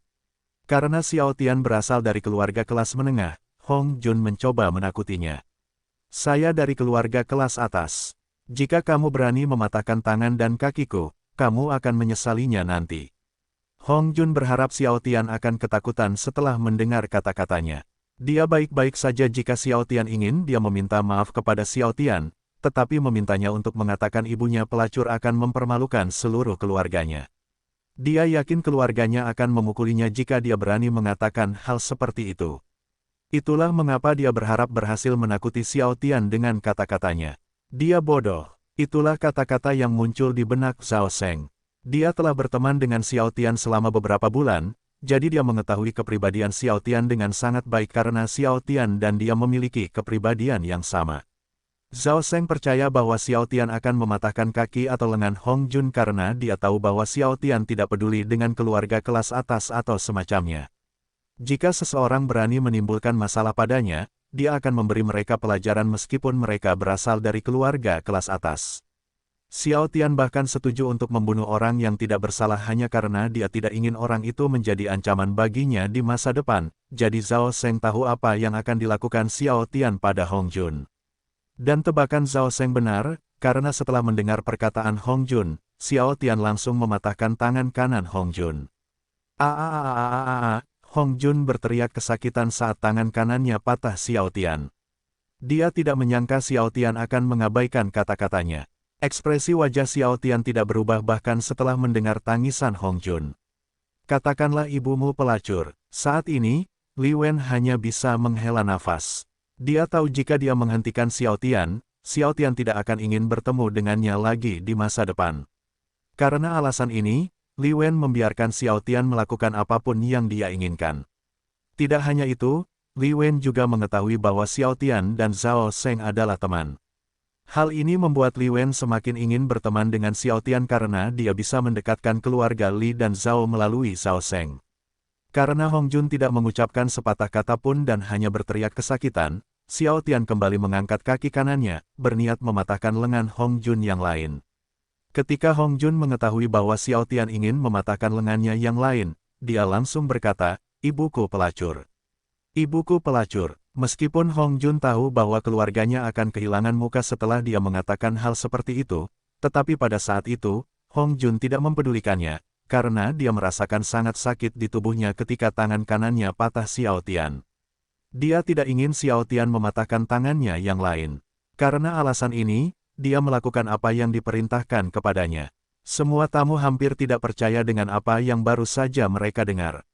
Speaker 1: Karena Xiao Tian berasal dari keluarga kelas menengah, Hong Jun mencoba menakutinya. "Saya dari keluarga kelas atas. Jika kamu berani mematahkan tangan dan kakiku, kamu akan menyesalinya nanti." Hong Jun berharap Xiao Tian akan ketakutan setelah mendengar kata-katanya. Dia baik-baik saja jika Xiao Tian ingin dia meminta maaf kepada Xiao Tian, tetapi memintanya untuk mengatakan ibunya pelacur akan mempermalukan seluruh keluarganya. Dia yakin keluarganya akan memukulinya jika dia berani mengatakan hal seperti itu. Itulah mengapa dia berharap berhasil menakuti Xiao Tian dengan kata-katanya. Dia bodoh. Itulah kata-kata yang muncul di benak Zhao Sheng. Dia telah berteman dengan Xiao Tian selama beberapa bulan, jadi dia mengetahui kepribadian Xiao Tian dengan sangat baik karena Xiao Tian dan dia memiliki kepribadian yang sama. Zhao Sheng percaya bahwa Xiao Tian akan mematahkan kaki atau lengan Hong Jun karena dia tahu bahwa Xiao Tian tidak peduli dengan keluarga kelas atas atau semacamnya. Jika seseorang berani menimbulkan masalah padanya, dia akan memberi mereka pelajaran meskipun mereka berasal dari keluarga kelas atas. Xiao Tian bahkan setuju untuk membunuh orang yang tidak bersalah hanya karena dia tidak ingin orang itu menjadi ancaman baginya di masa depan, jadi Zhao Sheng tahu apa yang akan dilakukan Xiao Tian pada Hong Jun. Dan tebakan Zhao Sheng benar, karena setelah mendengar perkataan Hong Jun, Xiao Tian langsung mematahkan tangan kanan Hong Jun. Hong Jun berteriak kesakitan saat tangan kanannya patah Xiao Tian. Dia tidak menyangka Xiao Tian akan mengabaikan kata-katanya. Ekspresi wajah Xiao Tian tidak berubah bahkan setelah mendengar tangisan Hong Jun. Katakanlah ibumu pelacur. Saat ini, Li Wen hanya bisa menghela nafas. Dia tahu jika dia menghentikan Xiao Tian tidak akan ingin bertemu dengannya lagi di masa depan. Karena alasan ini, Li Wen membiarkan Xiao Tian melakukan apapun yang dia inginkan. Tidak hanya itu, Li Wen juga mengetahui bahwa Xiao Tian dan Zhao Sheng adalah teman. Hal ini membuat Li Wen semakin ingin berteman dengan Xiao Tian karena dia bisa mendekatkan keluarga Li dan Zhao melalui Zhao Sheng. Karena Hong Jun tidak mengucapkan sepatah kata pun dan hanya berteriak kesakitan, Xiao Tian kembali mengangkat kaki kanannya, berniat mematahkan lengan Hong Jun yang lain. Ketika Hong Jun mengetahui bahwa Xiao Tian ingin mematahkan lengannya yang lain, dia langsung berkata, "Ibuku pelacur." Ibuku pelacur. Meskipun Hong Jun tahu bahwa keluarganya akan kehilangan muka setelah dia mengatakan hal seperti itu, tetapi pada saat itu, Hong Jun tidak mempedulikannya, karena dia merasakan sangat sakit di tubuhnya ketika tangan kanannya patah Xiao Tian. Dia tidak ingin Xiao Tian mematahkan tangannya yang lain. Karena alasan ini, dia melakukan apa yang diperintahkan kepadanya. Semua tamu hampir tidak percaya dengan apa yang baru saja mereka dengar.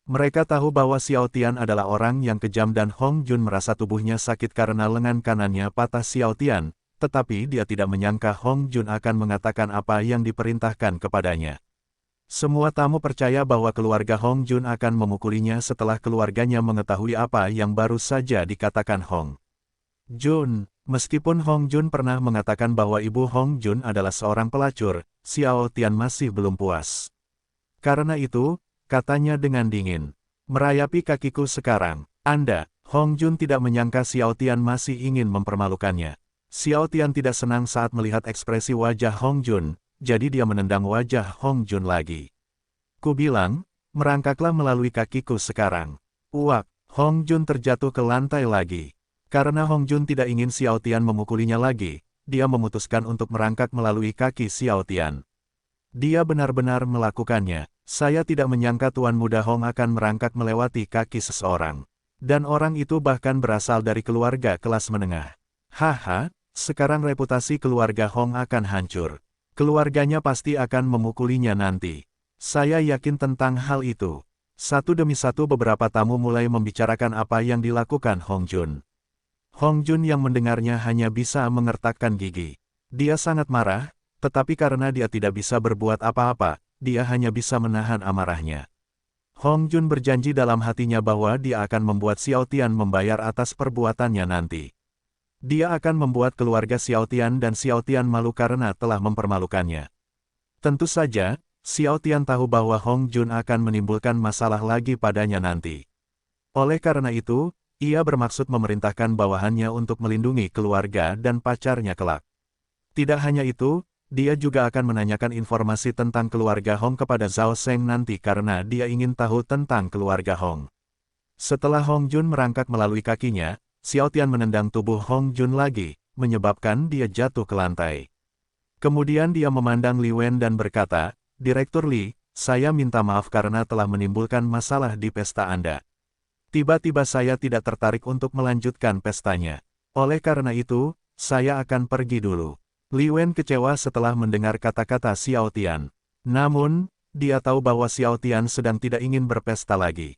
Speaker 1: Mereka tahu bahwa Xiao Tian adalah orang yang kejam dan Hong Jun merasa tubuhnya sakit karena lengan kanannya patah Xiao Tian, tetapi dia tidak menyangka Hong Jun akan mengatakan apa yang diperintahkan kepadanya. Semua tamu percaya bahwa keluarga Hong Jun akan memukulinya setelah keluarganya mengetahui apa yang baru saja dikatakan Hong Jun. Meskipun Hong Jun pernah mengatakan bahwa ibu Hong Jun adalah seorang pelacur, Xiao Tian masih belum puas. Karena itu, katanya dengan dingin, "Merayapi kakiku sekarang, Anda." Hong Jun tidak menyangka Xiao Tian masih ingin mempermalukannya. Xiao Tian tidak senang saat melihat ekspresi wajah Hong Jun, jadi dia menendang wajah Hong Jun lagi. "Ku bilang, merangkaklah melalui kakiku sekarang." Uak, Hong Jun terjatuh ke lantai lagi. Karena Hong Jun tidak ingin Xiao Tian memukulinya lagi, dia memutuskan untuk merangkak melalui kaki Xiao Tian. Dia benar-benar melakukannya. "Saya tidak menyangka Tuan Muda Hong akan merangkak melewati kaki seseorang. Dan orang itu bahkan berasal dari keluarga kelas menengah. Haha, sekarang reputasi keluarga Hong akan hancur. Keluarganya pasti akan memukulinya nanti. Saya yakin tentang hal itu." Satu demi satu beberapa tamu mulai membicarakan apa yang dilakukan Hong Jun. Hong Jun yang mendengarnya hanya bisa mengertakkan gigi. Dia sangat marah, tetapi karena dia tidak bisa berbuat apa-apa, dia hanya bisa menahan amarahnya. Hong Jun berjanji dalam hatinya bahwa dia akan membuat Xiao Tian membayar atas perbuatannya nanti. Dia akan membuat keluarga Xiao Tian dan Xiao Tian malu karena telah mempermalukannya. Tentu saja, Xiao Tian tahu bahwa Hong Jun akan menimbulkan masalah lagi padanya nanti. Oleh karena itu, ia bermaksud memerintahkan bawahannya untuk melindungi keluarga dan pacarnya kelak. Tidak hanya itu, dia juga akan menanyakan informasi tentang keluarga Hong kepada Zhao Sheng nanti karena dia ingin tahu tentang keluarga Hong. Setelah Hong Jun merangkak melalui kakinya, Xiao Tian menendang tubuh Hong Jun lagi, menyebabkan dia jatuh ke lantai. Kemudian dia memandang Li Wen dan berkata, "Direktur Li, saya minta maaf karena telah menimbulkan masalah di pesta Anda. Tiba-tiba saya tidak tertarik untuk melanjutkan pestanya. Oleh karena itu, saya akan pergi dulu." Li Wen kecewa setelah mendengar kata-kata Xiao Tian. Namun, dia tahu bahwa Xiao Tian sedang tidak ingin berpesta lagi.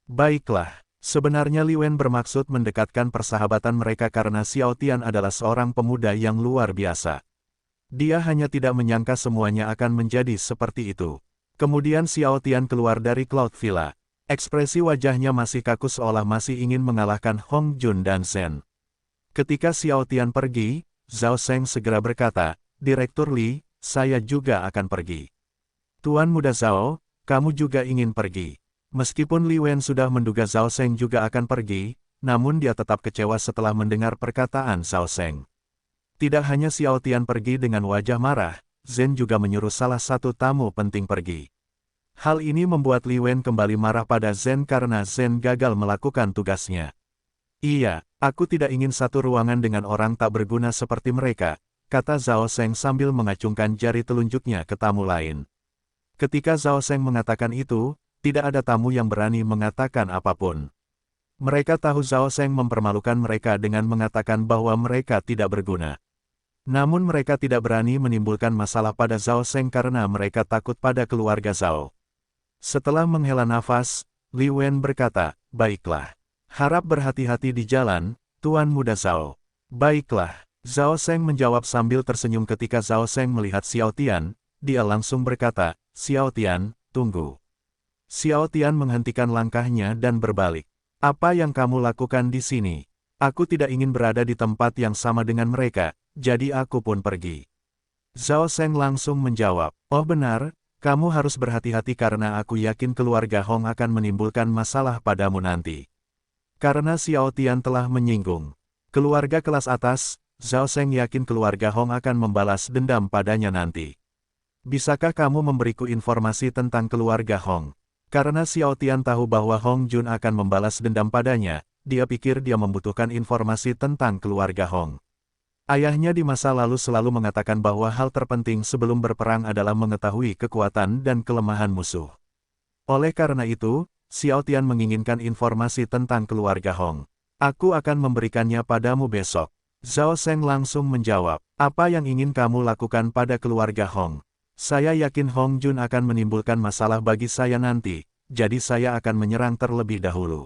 Speaker 1: Baiklah, sebenarnya Li Wen bermaksud mendekatkan persahabatan mereka karena Xiao Tian adalah seorang pemuda yang luar biasa. Dia hanya tidak menyangka semuanya akan menjadi seperti itu. Kemudian Xiao Tian keluar dari Cloud Villa. Ekspresi wajahnya masih kaku seolah masih ingin mengalahkan Hong Jun dan Zhen. Ketika Xiao Tian pergi, Zhao Sheng segera berkata, "Direktur Li, saya juga akan pergi." "Tuan Muda Zhao, kamu juga ingin pergi." Meskipun Li Wen sudah menduga Zhao Sheng juga akan pergi, namun dia tetap kecewa setelah mendengar perkataan Zhao Sheng. Tidak hanya Xiao Tian pergi dengan wajah marah, Zhen juga menyuruh salah satu tamu penting pergi. Hal ini membuat Li Wen kembali marah pada Zhen karena Zhen gagal melakukan tugasnya. "Iya, aku tidak ingin satu ruangan dengan orang tak berguna seperti mereka," kata Zhao Sheng sambil mengacungkan jari telunjuknya ke tamu lain. Ketika Zhao Sheng mengatakan itu, tidak ada tamu yang berani mengatakan apapun. Mereka tahu Zhao Sheng mempermalukan mereka dengan mengatakan bahwa mereka tidak berguna. Namun mereka tidak berani menimbulkan masalah pada Zhao Sheng karena mereka takut pada keluarga Zhao Setelah menghela nafas, Li Wen berkata, baiklah. Harap berhati-hati di jalan, Tuan Muda Zhao. Baiklah. Zhao Seng menjawab sambil tersenyum ketika Zhao Seng melihat Xiao Tian, dia langsung berkata, Xiao Tian, tunggu. Xiao Tian menghentikan langkahnya dan berbalik. Apa yang kamu lakukan di sini? Aku tidak ingin berada di tempat yang sama dengan mereka, jadi aku pun pergi. Zhao Seng langsung menjawab, oh benar, kamu harus berhati-hati karena aku yakin keluarga Hong akan menimbulkan masalah padamu nanti. Karena Xiao Tian telah menyinggung keluarga kelas atas, Zhao Seng yakin keluarga Hong akan membalas dendam padanya nanti. Bisakah kamu memberiku informasi tentang keluarga Hong? Karena Xiao Tian tahu bahwa Hong Jun akan membalas dendam padanya, dia pikir dia membutuhkan informasi tentang keluarga Hong. Ayahnya di masa lalu selalu mengatakan bahwa hal terpenting sebelum berperang adalah mengetahui kekuatan dan kelemahan musuh. Oleh karena itu, Xiao Tian menginginkan informasi tentang keluarga Hong. Aku akan memberikannya padamu besok. Zhao Seng langsung menjawab, apa yang ingin kamu lakukan pada keluarga Hong? Saya yakin Hong Jun akan menimbulkan masalah bagi saya nanti, jadi saya akan menyerang terlebih dahulu.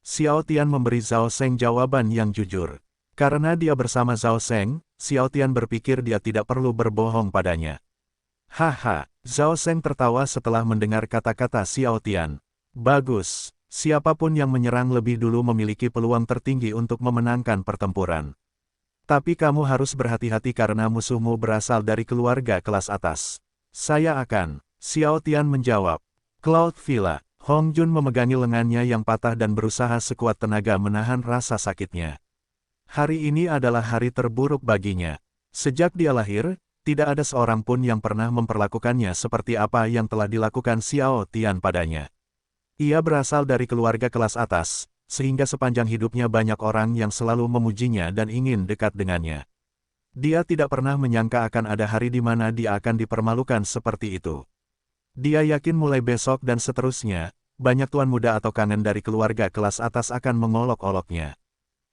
Speaker 1: Xiao Tian memberi Zhao Seng jawaban yang jujur. Karena dia bersama Zhao Seng, Xiao Tian berpikir dia tidak perlu berbohong padanya. Haha, Zhao Seng tertawa setelah mendengar kata-kata Xiao Tian. Bagus, siapapun yang menyerang lebih dulu memiliki peluang tertinggi untuk memenangkan pertempuran. Tapi kamu harus berhati-hati karena musuhmu berasal dari keluarga kelas atas. Saya akan, Xiao Tian menjawab. Cloud Villa. Hong Jun memegangi lengannya yang patah dan berusaha sekuat tenaga menahan rasa sakitnya. Hari ini adalah hari terburuk baginya. Sejak dia lahir, tidak ada seorang pun yang pernah memperlakukannya seperti apa yang telah dilakukan Xiao Tian padanya. Ia berasal dari keluarga kelas atas, sehingga sepanjang hidupnya banyak orang yang selalu memujinya dan ingin dekat dengannya. Dia tidak pernah menyangka akan ada hari di mana dia akan dipermalukan seperti itu. Dia yakin mulai besok dan seterusnya, banyak tuan muda atau kangen dari keluarga kelas atas akan mengolok-oloknya.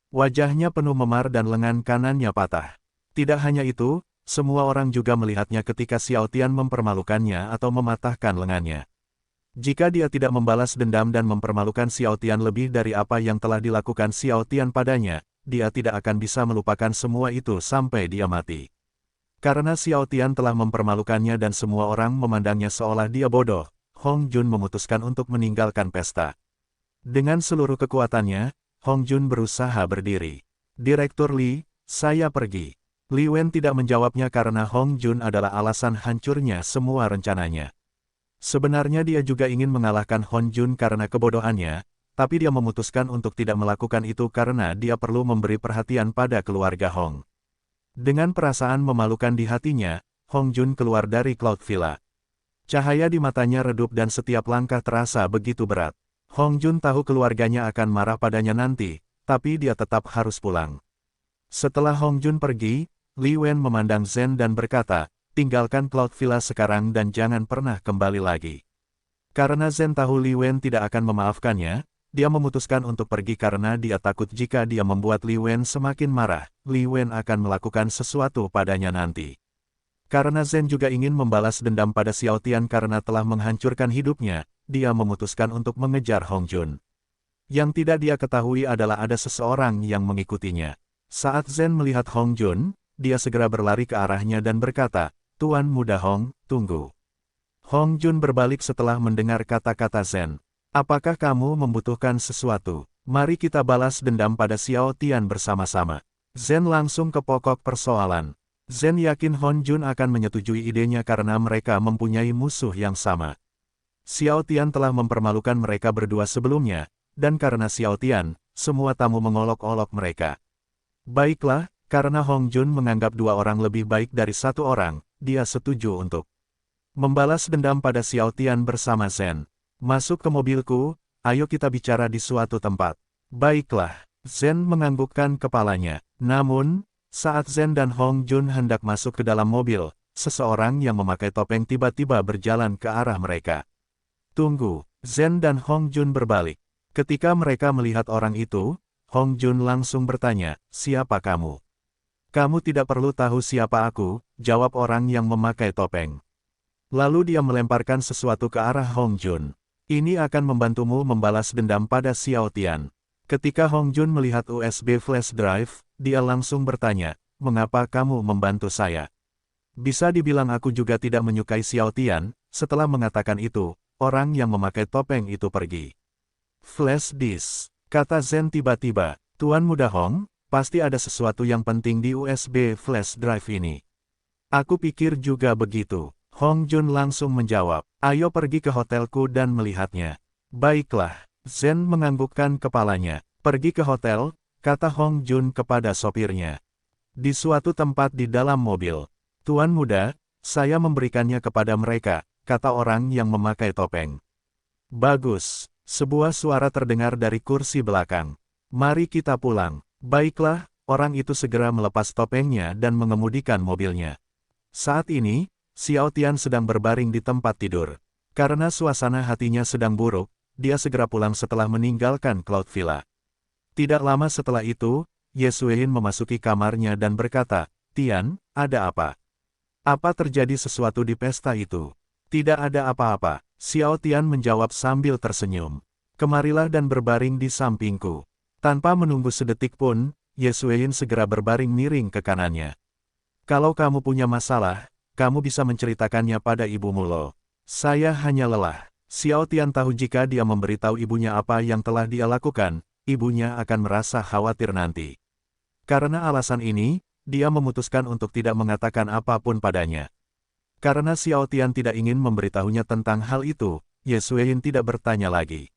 Speaker 1: Wajahnya penuh memar dan lengan kanannya patah. Tidak hanya itu, semua orang juga melihatnya ketika Xiao Tian mempermalukannya atau mematahkan lengannya. Jika dia tidak membalas dendam dan mempermalukan Xiao Tian lebih dari apa yang telah dilakukan Xiao Tian padanya, dia tidak akan bisa melupakan semua itu sampai dia mati. Karena Xiao Tian telah mempermalukannya dan semua orang memandangnya seolah dia bodoh, Hong Jun memutuskan untuk meninggalkan pesta. Dengan seluruh kekuatannya, Hong Jun berusaha berdiri. Direktur Li, saya pergi. Li Wen tidak menjawabnya karena Hong Jun adalah alasan hancurnya semua rencananya. Sebenarnya dia juga ingin mengalahkan Hong Jun karena kebodohannya, tapi dia memutuskan untuk tidak melakukan itu karena dia perlu memberi perhatian pada keluarga Hong. Dengan perasaan memalukan di hatinya, Hong Jun keluar dari Cloud Villa. Cahaya di matanya redup dan setiap langkah terasa begitu berat. Hong Jun tahu keluarganya akan marah padanya nanti, tapi dia tetap harus pulang. Setelah Hong Jun pergi, Li Wen memandang Zen dan berkata, tinggalkan Cloud Villa sekarang dan jangan pernah kembali lagi. Karena Zen tahu Li Wen tidak akan memaafkannya, dia memutuskan untuk pergi karena dia takut jika dia membuat Li Wen semakin marah, Li Wen akan melakukan sesuatu padanya nanti. Karena Zen juga ingin membalas dendam pada Xiao Tian karena telah menghancurkan hidupnya, dia memutuskan untuk mengejar Hong Jun. Yang tidak dia ketahui adalah ada seseorang yang mengikutinya. Saat Zen melihat Hong Jun, dia segera berlari ke arahnya dan berkata, Tuan Muda Hong, tunggu. Hong Jun berbalik setelah mendengar kata-kata Zen. Apakah kamu membutuhkan sesuatu? Mari kita balas dendam pada Xiao Tian bersama-sama. Zen langsung ke pokok persoalan. Zen yakin Hong Jun akan menyetujui idenya karena mereka mempunyai musuh yang sama. Xiao Tian telah mempermalukan mereka berdua sebelumnya, dan karena Xiao Tian, semua tamu mengolok-olok mereka. Baiklah, karena Hong Jun menganggap dua orang lebih baik dari satu orang, dia setuju untuk membalas dendam pada Xiao Tian bersama Zen. Masuk ke mobilku, ayo kita bicara di suatu tempat. Baiklah, Zen menganggukkan kepalanya. Namun, saat Zen dan Hong Jun hendak masuk ke dalam mobil, seseorang yang memakai topeng tiba-tiba berjalan ke arah mereka. Tunggu, Zen dan Hong Jun berbalik. Ketika mereka melihat orang itu, Hong Jun langsung bertanya, siapa kamu? Kamu tidak perlu tahu siapa aku, jawab orang yang memakai topeng. Lalu dia melemparkan sesuatu ke arah Hong Jun. Ini akan membantumu membalas dendam pada Xiao Tian. Ketika Hong Jun melihat USB flash drive, dia langsung bertanya, mengapa kamu membantu saya? Bisa dibilang aku juga tidak menyukai Xiao Tian. Setelah mengatakan itu, orang yang memakai topeng itu pergi. Flash disk, kata Zen tiba-tiba. Tuan Muda Hong, pasti ada sesuatu yang penting di USB flash drive ini. Aku pikir juga begitu. Hong Jun langsung menjawab, ayo pergi ke hotelku dan melihatnya. Baiklah, Zen menganggukkan kepalanya. Pergi ke hotel, kata Hong Jun kepada sopirnya. Di suatu tempat di dalam mobil. Tuan Muda, saya memberikannya kepada mereka, kata orang yang memakai topeng. Bagus, sebuah suara terdengar dari kursi belakang. Mari kita pulang. Baiklah, orang itu segera melepas topengnya dan mengemudikan mobilnya. Saat ini, Xiao Tian sedang berbaring di tempat tidur. Karena suasana hatinya sedang buruk, dia segera pulang setelah meninggalkan Cloud Villa. Tidak lama setelah itu, Ye Xueyin memasuki kamarnya dan berkata, Tian, ada apa? Apa terjadi sesuatu di pesta itu? Tidak ada apa-apa, Xiao Tian menjawab sambil tersenyum. Kemarilah dan berbaring di sampingku. Tanpa menunggu sedetik pun, Ye Xueyin segera berbaring miring ke kanannya. Kalau kamu punya masalah, kamu bisa menceritakannya pada ibumu loh. Saya hanya lelah. Xiao Tian tahu jika dia memberitahu ibunya apa yang telah dia lakukan, ibunya akan merasa khawatir nanti. Karena alasan ini, dia memutuskan untuk tidak mengatakan apapun padanya. Karena Xiao Tian tidak ingin memberitahunya tentang hal itu, Ye Xueyin tidak bertanya lagi.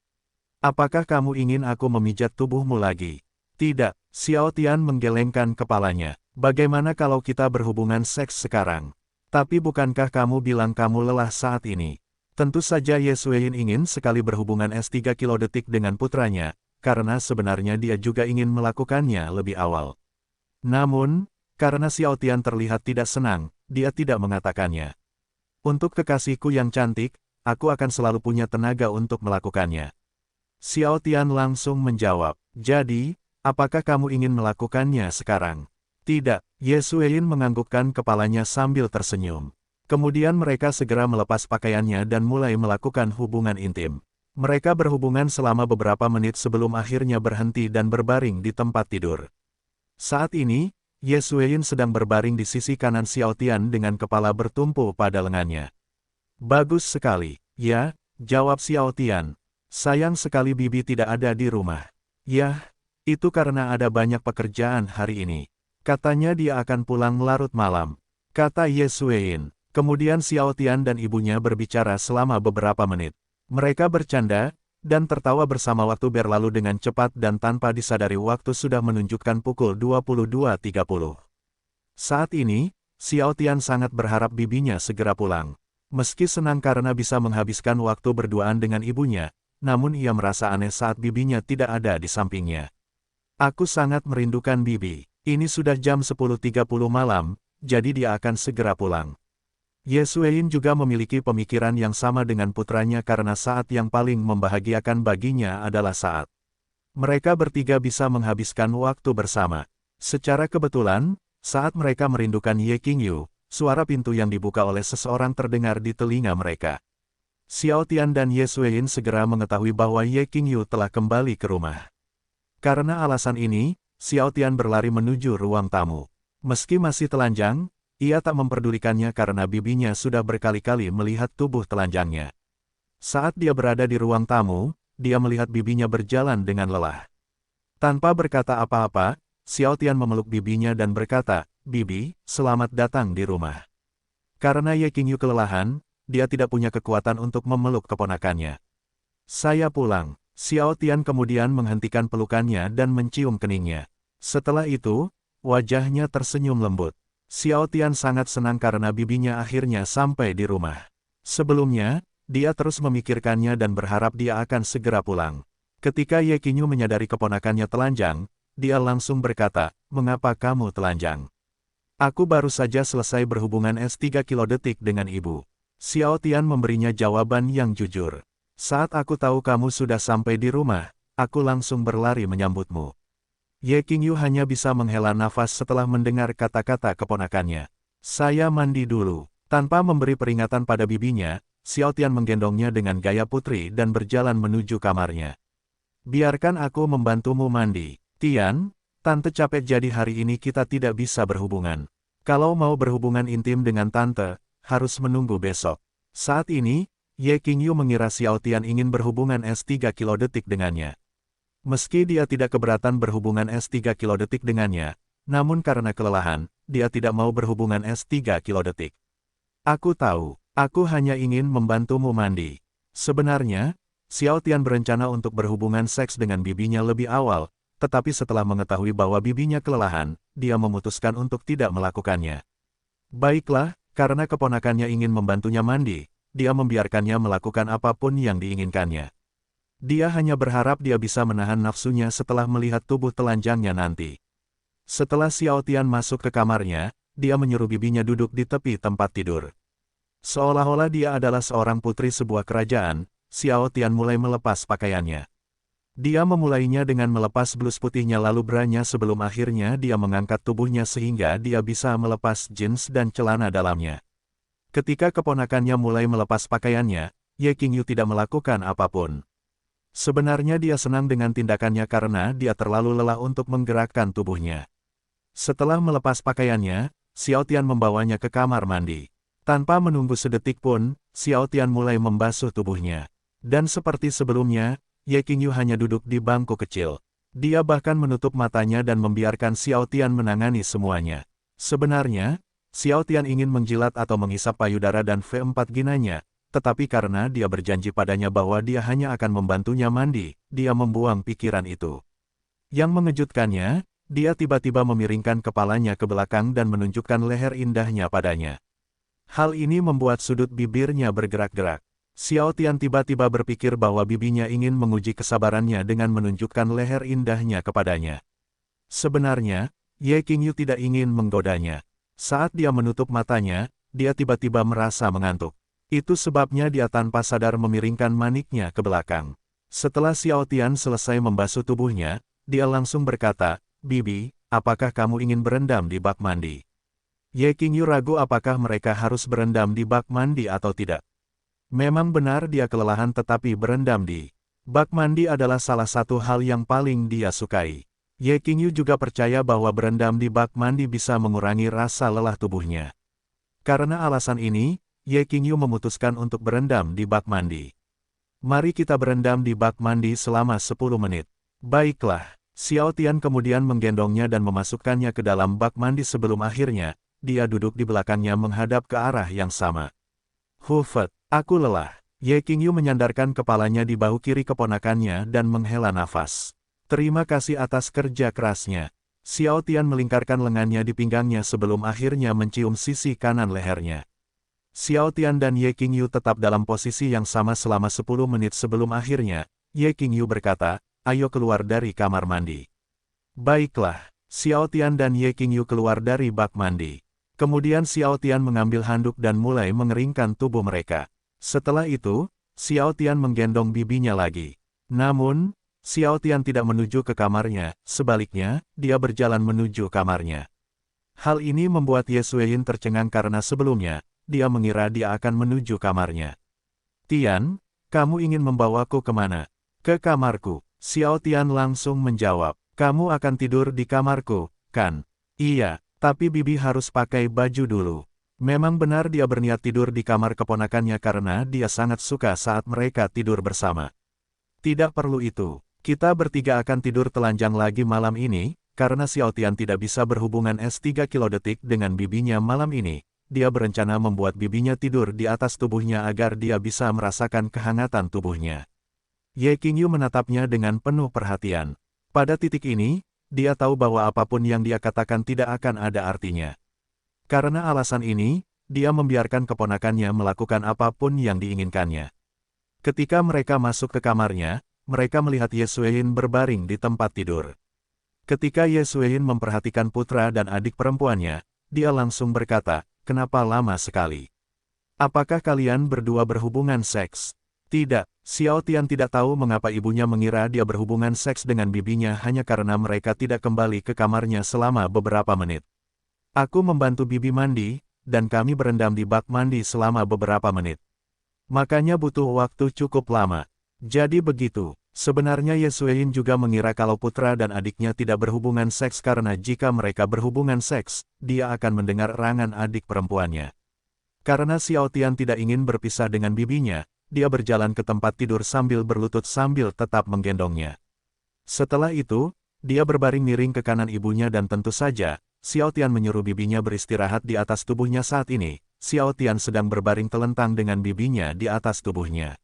Speaker 1: Apakah kamu ingin aku memijat tubuhmu lagi? Tidak, Xiao Tian menggelengkan kepalanya. Bagaimana kalau kita berhubungan seks sekarang? Tapi bukankah kamu bilang kamu lelah saat ini? Tentu saja Ye Xueyin ingin sekali berhubungan S3 kilodetik dengan putranya, karena sebenarnya dia juga ingin melakukannya lebih awal. Namun, karena Xiao Tian terlihat tidak senang, dia tidak mengatakannya. Untuk kekasihku yang cantik, aku akan selalu punya tenaga untuk melakukannya. Xiao Tian langsung menjawab, jadi, apakah kamu ingin melakukannya sekarang? Tidak, Ye Xueyin menganggukkan kepalanya sambil tersenyum. Kemudian mereka segera melepas pakaiannya dan mulai melakukan hubungan intim. Mereka berhubungan selama beberapa menit sebelum akhirnya berhenti dan berbaring di tempat tidur. Saat ini, Ye Xueyin sedang berbaring di sisi kanan Xiao Tian dengan kepala bertumpu pada lengannya. Bagus sekali, ya, jawab Xiao Tian. Sayang sekali bibi tidak ada di rumah. Yah, itu karena ada banyak pekerjaan hari ini. Katanya dia akan pulang larut malam, kata Ye Xueyin. Kemudian Xiao Tian dan ibunya berbicara selama beberapa menit. Mereka bercanda, dan tertawa bersama waktu berlalu dengan cepat dan tanpa disadari waktu sudah menunjukkan pukul 22.30. Saat ini, Xiao Tian sangat berharap bibinya segera pulang. Meski senang karena bisa menghabiskan waktu berduaan dengan ibunya, namun ia merasa aneh saat bibinya tidak ada di sampingnya. Aku sangat merindukan bibi. Ini sudah jam 10.30 malam, jadi dia akan segera pulang. Ye Xueyin juga memiliki pemikiran yang sama dengan putranya karena saat yang paling membahagiakan baginya adalah saat mereka bertiga bisa menghabiskan waktu bersama. Secara kebetulan, saat mereka merindukan Ye Qingyu, suara pintu yang dibuka oleh seseorang terdengar di telinga mereka. Xiao Tian dan Ye Xueyin segera mengetahui bahwa Ye Qingyu telah kembali ke rumah. Karena alasan ini, Xiao Tian berlari menuju ruang tamu. Meski masih telanjang, ia tak memperdulikannya karena bibinya sudah berkali-kali melihat tubuh telanjangnya. Saat dia berada di ruang tamu, dia melihat bibinya berjalan dengan lelah. Tanpa berkata apa-apa, Xiao Tian memeluk bibinya dan berkata, Bibi, selamat datang di rumah. Karena Ye Qingyu kelelahan, dia tidak punya kekuatan untuk memeluk keponakannya. Saya pulang. Xiao Tian kemudian menghentikan pelukannya dan mencium keningnya. Setelah itu, wajahnya tersenyum lembut. Xiao Tian sangat senang karena bibinya akhirnya sampai di rumah. Sebelumnya, dia terus memikirkannya dan berharap dia akan segera pulang. Ketika Ye Qingyu menyadari keponakannya telanjang, dia langsung berkata, mengapa kamu telanjang? Aku baru saja selesai berhubungan S3 kilodetik dengan ibu. Xiao Tian memberinya jawaban yang jujur. Saat aku tahu kamu sudah sampai di rumah, aku langsung berlari menyambutmu. Ye Qingyu hanya bisa menghela nafas setelah mendengar kata-kata keponakannya. Saya mandi dulu. Tanpa memberi peringatan pada bibinya, Xiao Tian menggendongnya dengan gaya putri dan berjalan menuju kamarnya. Biarkan aku membantumu mandi. Tian, tante capek jadi hari ini kita tidak bisa berhubungan. Kalau mau berhubungan intim dengan tante, harus menunggu besok. Saat ini, Ye Qingyu mengira Xiao Tian ingin berhubungan S3 kilodetik dengannya. Meski dia tidak keberatan berhubungan S3 kilodetik dengannya, namun karena kelelahan, dia tidak mau berhubungan S3 kilodetik. Aku tahu, aku hanya ingin membantumu mandi. Sebenarnya, Xiao Tian berencana untuk berhubungan seks dengan bibinya lebih awal, tetapi setelah mengetahui bahwa bibinya kelelahan, dia memutuskan untuk tidak melakukannya. Baiklah, karena keponakannya ingin membantunya mandi, dia membiarkannya melakukan apapun yang diinginkannya. Dia hanya berharap dia bisa menahan nafsunya setelah melihat tubuh telanjangnya nanti. Setelah Xiao Tian masuk ke kamarnya, dia menyuruh bibinya duduk di tepi tempat tidur. Seolah-olah dia adalah seorang putri sebuah kerajaan, Xiao Tian mulai melepas pakaiannya. Dia memulainya dengan melepas blus putihnya lalu branya sebelum akhirnya dia mengangkat tubuhnya sehingga dia bisa melepas jeans dan celana dalamnya. Ketika keponakannya mulai melepas pakaiannya, Ye Qingyu tidak melakukan apapun. Sebenarnya dia senang dengan tindakannya karena dia terlalu lelah untuk menggerakkan tubuhnya. Setelah melepas pakaiannya, Xiao Tian membawanya ke kamar mandi. Tanpa menunggu sedetik pun, Xiao Tian mulai membasuh tubuhnya. Dan seperti sebelumnya, Ye Qingyu hanya duduk di bangku kecil. Dia bahkan menutup matanya dan membiarkan Xiao Tian menangani semuanya. Sebenarnya, Xiao Tian ingin menjilat atau menghisap payudara dan V4 ginanya, tetapi karena dia berjanji padanya bahwa dia hanya akan membantunya mandi, dia membuang pikiran itu. Yang mengejutkannya, dia tiba-tiba memiringkan kepalanya ke belakang dan menunjukkan leher indahnya padanya. Hal ini membuat sudut bibirnya bergerak-gerak. Xiao Tian tiba-tiba berpikir bahwa bibinya ingin menguji kesabarannya dengan menunjukkan leher indahnya kepadanya. Sebenarnya, Ye Qingyu tidak ingin menggodanya. Saat dia menutup matanya, dia tiba-tiba merasa mengantuk. Itu sebabnya dia tanpa sadar memiringkan maniknya ke belakang. Setelah Xiao Tian selesai membasuh tubuhnya, dia langsung berkata, "Bibi, apakah kamu ingin berendam di bak mandi?" Ye Qingyu ragu apakah mereka harus berendam di bak mandi atau tidak. Memang benar dia kelelahan tetapi berendam di bak mandi adalah salah satu hal yang paling dia sukai. Ye Qingyu juga percaya bahwa berendam di bak mandi bisa mengurangi rasa lelah tubuhnya. Karena alasan ini, Ye Qingyu memutuskan untuk berendam di bak mandi. Mari kita berendam di bak mandi selama 10 menit. Baiklah, Xiao Tian kemudian menggendongnya dan memasukkannya ke dalam bak mandi sebelum akhirnya, dia duduk di belakangnya menghadap ke arah yang sama. Hufet, aku lelah. Ye Qingyu menyandarkan kepalanya di bahu kiri keponakannya dan menghela nafas. Terima kasih atas kerja kerasnya. Xiao Tian melingkarkan lengannya di pinggangnya sebelum akhirnya mencium sisi kanan lehernya. Xiao Tian dan Ye Qingyu tetap dalam posisi yang sama selama 10 menit sebelum akhirnya, Ye Qingyu berkata, "Ayo keluar dari kamar mandi." Baiklah, Xiao Tian dan Ye Qingyu keluar dari bak mandi. Kemudian Xiao Tian mengambil handuk dan mulai mengeringkan tubuh mereka. Setelah itu, Xiao Tian menggendong bibinya lagi. Namun, Xiao Tian tidak menuju ke kamarnya, sebaliknya, dia berjalan menuju kamarnya. Hal ini membuat Ye Xueyin tercengang karena sebelumnya, dia mengira dia akan menuju kamarnya. "Tian, kamu ingin membawaku kemana?" "Ke kamarku." Xiao Tian langsung menjawab, "Kamu akan tidur di kamarku, kan?" "Iya. Tapi bibi harus pakai baju dulu." Memang benar dia berniat tidur di kamar keponakannya karena dia sangat suka saat mereka tidur bersama. "Tidak perlu itu. Kita bertiga akan tidur telanjang lagi malam ini, karena Xiao Tian tidak bisa berhubungan S3 kilodetik dengan bibinya malam ini. Dia berencana membuat bibinya tidur di atas tubuhnya agar dia bisa merasakan kehangatan tubuhnya." Ye Qingyu menatapnya dengan penuh perhatian. Pada titik ini, dia tahu bahwa apapun yang dia katakan tidak akan ada artinya. Karena alasan ini, dia membiarkan keponakannya melakukan apapun yang diinginkannya. Ketika mereka masuk ke kamarnya, mereka melihat Ye Xueyin berbaring di tempat tidur. Ketika Ye Xueyin memperhatikan putra dan adik perempuannya, dia langsung berkata, "Kenapa lama sekali? Apakah kalian berdua berhubungan seks?" "Tidak." Xiao Tian tidak tahu mengapa ibunya mengira dia berhubungan seks dengan bibinya hanya karena mereka tidak kembali ke kamarnya selama beberapa menit. "Aku membantu bibi mandi, dan kami berendam di bak mandi selama beberapa menit. Makanya butuh waktu cukup lama. Jadi begitu. Sebenarnya Ye Suein juga mengira kalau putra dan adiknya tidak berhubungan seks karena jika mereka berhubungan seks, dia akan mendengar erangan adik perempuannya. Karena Xiao Tian tidak ingin berpisah dengan bibinya, dia berjalan ke tempat tidur sambil berlutut sambil tetap menggendongnya. Setelah itu, dia berbaring miring ke kanan ibunya dan tentu saja, Xiao Tian menyuruh bibinya beristirahat di atas tubuhnya saat ini. Xiao Tian sedang berbaring telentang dengan bibinya di atas tubuhnya.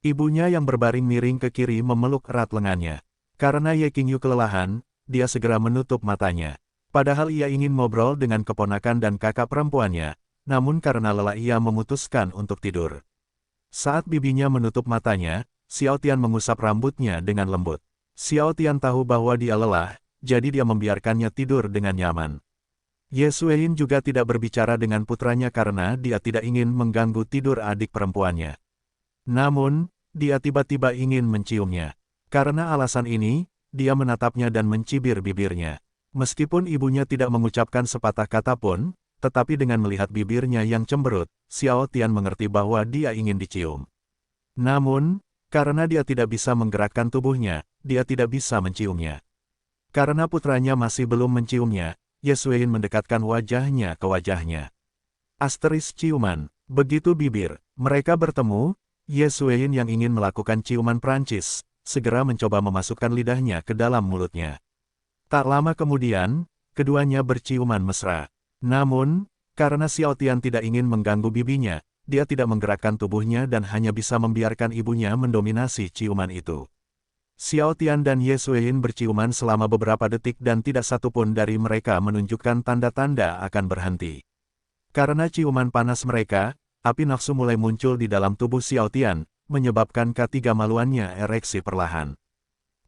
Speaker 1: Ibunya yang berbaring miring ke kiri memeluk erat lengannya. Karena Ye Qingyu kelelahan, dia segera menutup matanya. Padahal ia ingin ngobrol dengan keponakan dan kakak perempuannya, namun karena lelah ia memutuskan untuk tidur. Saat bibinya menutup matanya, Xiao Tian mengusap rambutnya dengan lembut. Xiao Tian tahu bahwa dia lelah, jadi dia membiarkannya tidur dengan nyaman. Ye Suein juga tidak berbicara dengan putranya karena dia tidak ingin mengganggu tidur adik perempuannya. Namun, dia tiba-tiba ingin menciumnya. Karena alasan ini, dia menatapnya dan mencibir bibirnya. Meskipun ibunya tidak mengucapkan sepatah kata pun, tetapi dengan melihat bibirnya yang cemberut, Xiao Tian mengerti bahwa dia ingin dicium. Namun, karena dia tidak bisa menggerakkan tubuhnya, dia tidak bisa menciumnya. Karena putranya masih belum menciumnya, Ye Suein mendekatkan wajahnya ke wajahnya. Asteris ciuman. Begitu bibir mereka bertemu, Ye Suein yang ingin melakukan ciuman Prancis, segera mencoba memasukkan lidahnya ke dalam mulutnya. Tak lama kemudian, keduanya berciuman mesra. Namun, karena Xiao Tian tidak ingin mengganggu bibinya, dia tidak menggerakkan tubuhnya dan hanya bisa membiarkan ibunya mendominasi ciuman itu. Xiao Tian dan Ye Suein berciuman selama beberapa detik dan tidak satupun dari mereka menunjukkan tanda-tanda akan berhenti. Karena ciuman panas mereka, api nafsu mulai muncul di dalam tubuh Xiao Tian, menyebabkan ketiga maluannya ereksi perlahan.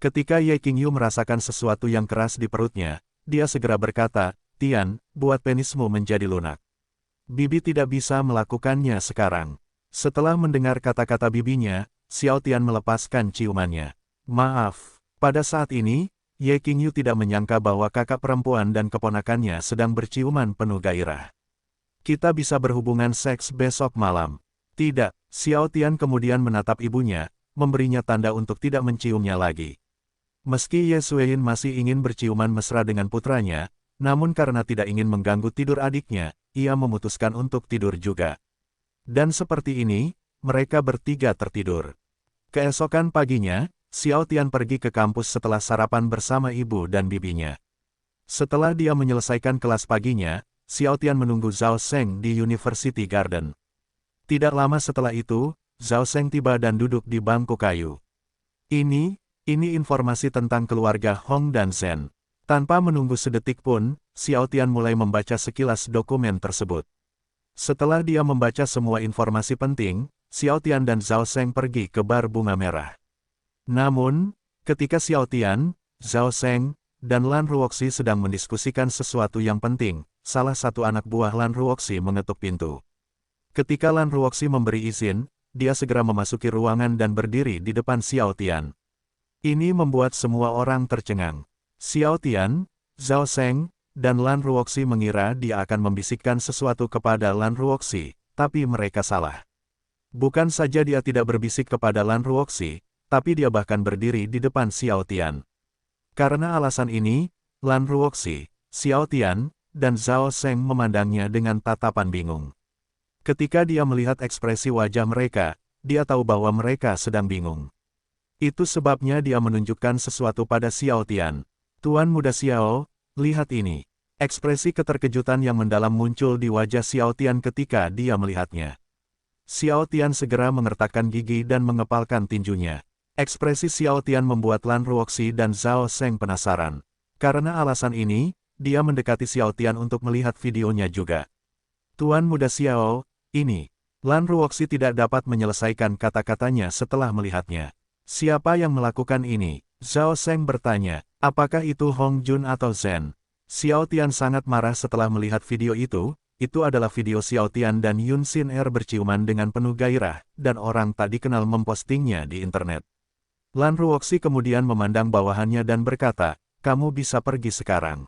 Speaker 1: Ketika Ye Qingyu merasakan sesuatu yang keras di perutnya, dia segera berkata, "Tian, buat penismu menjadi lunak." Bibi tidak bisa melakukannya sekarang. Setelah mendengar kata-kata bibinya, Xiao Tian melepaskan ciumannya. Maaf, pada saat ini, Ye Qingyu tidak menyangka bahwa kakak perempuan dan keponakannya sedang berciuman penuh gairah. Kita bisa berhubungan seks besok malam. Tidak, Xiao Tian kemudian menatap ibunya, memberinya tanda untuk tidak menciumnya lagi. Meski Ye Suein masih ingin berciuman mesra dengan putranya, namun karena tidak ingin mengganggu tidur adiknya, ia memutuskan untuk tidur juga. Dan seperti ini, mereka bertiga tertidur. Keesokan paginya, Xiao Tian pergi ke kampus setelah sarapan bersama ibu dan bibinya. Setelah dia menyelesaikan kelas paginya, Xiao Tian menunggu Zhao Sheng di University Garden. Tidak lama setelah itu, Zhao Sheng tiba dan duduk di bangku kayu. Ini informasi tentang keluarga Hong dan Zhen. Tanpa menunggu sedetik pun, Xiao Tian mulai membaca sekilas dokumen tersebut. Setelah dia membaca semua informasi penting, Xiao Tian dan Zhao Sheng pergi ke bar bunga merah. Namun, ketika Xiao Tian, Zhao Sheng, dan Lan Ruoxi sedang mendiskusikan sesuatu yang penting, salah satu anak buah Lan Ruoxi mengetuk pintu. Ketika Lan Ruoxi memberi izin, dia segera memasuki ruangan dan berdiri di depan Xiao Tian. Ini membuat semua orang tercengang. Xiao Tian, Zhao Sheng, dan Lan Ruoxi mengira dia akan membisikkan sesuatu kepada Lan Ruoxi, tapi mereka salah. Bukan saja dia tidak berbisik kepada Lan Ruoxi, tapi dia bahkan berdiri di depan Xiao Tian. Karena alasan ini, Lan Ruoxi, Xiao Tian, dan Zhao Sheng memandangnya dengan tatapan bingung. Ketika dia melihat ekspresi wajah mereka, dia tahu bahwa mereka sedang bingung. Itu sebabnya dia menunjukkan sesuatu pada Xiao Tian. "Tuan muda Xiao, lihat ini." Ekspresi keterkejutan yang mendalam muncul di wajah Xiao Tian ketika dia melihatnya. Xiao Tian segera mengertakkan gigi dan mengepalkan tinjunya. Ekspresi Xiao Tian membuat Lan Ruoxi dan Zhao Sheng penasaran. Karena alasan ini, dia mendekati Xiao Tian untuk melihat videonya juga. "Tuan muda Xiao, ini." Lan Ruoxi tidak dapat menyelesaikan kata-katanya setelah melihatnya. "Siapa yang melakukan ini?" Zhao Sheng bertanya. "Apakah itu Hong Jun atau Zhen?" Xiao Tian sangat marah setelah melihat video itu. Itu adalah video Xiao Tian dan Yun Xin Er berciuman dengan penuh gairah, dan orang tak dikenal mempostingnya di internet. Lan Ruoxi kemudian memandang bawahannya dan berkata, "Kamu bisa pergi sekarang."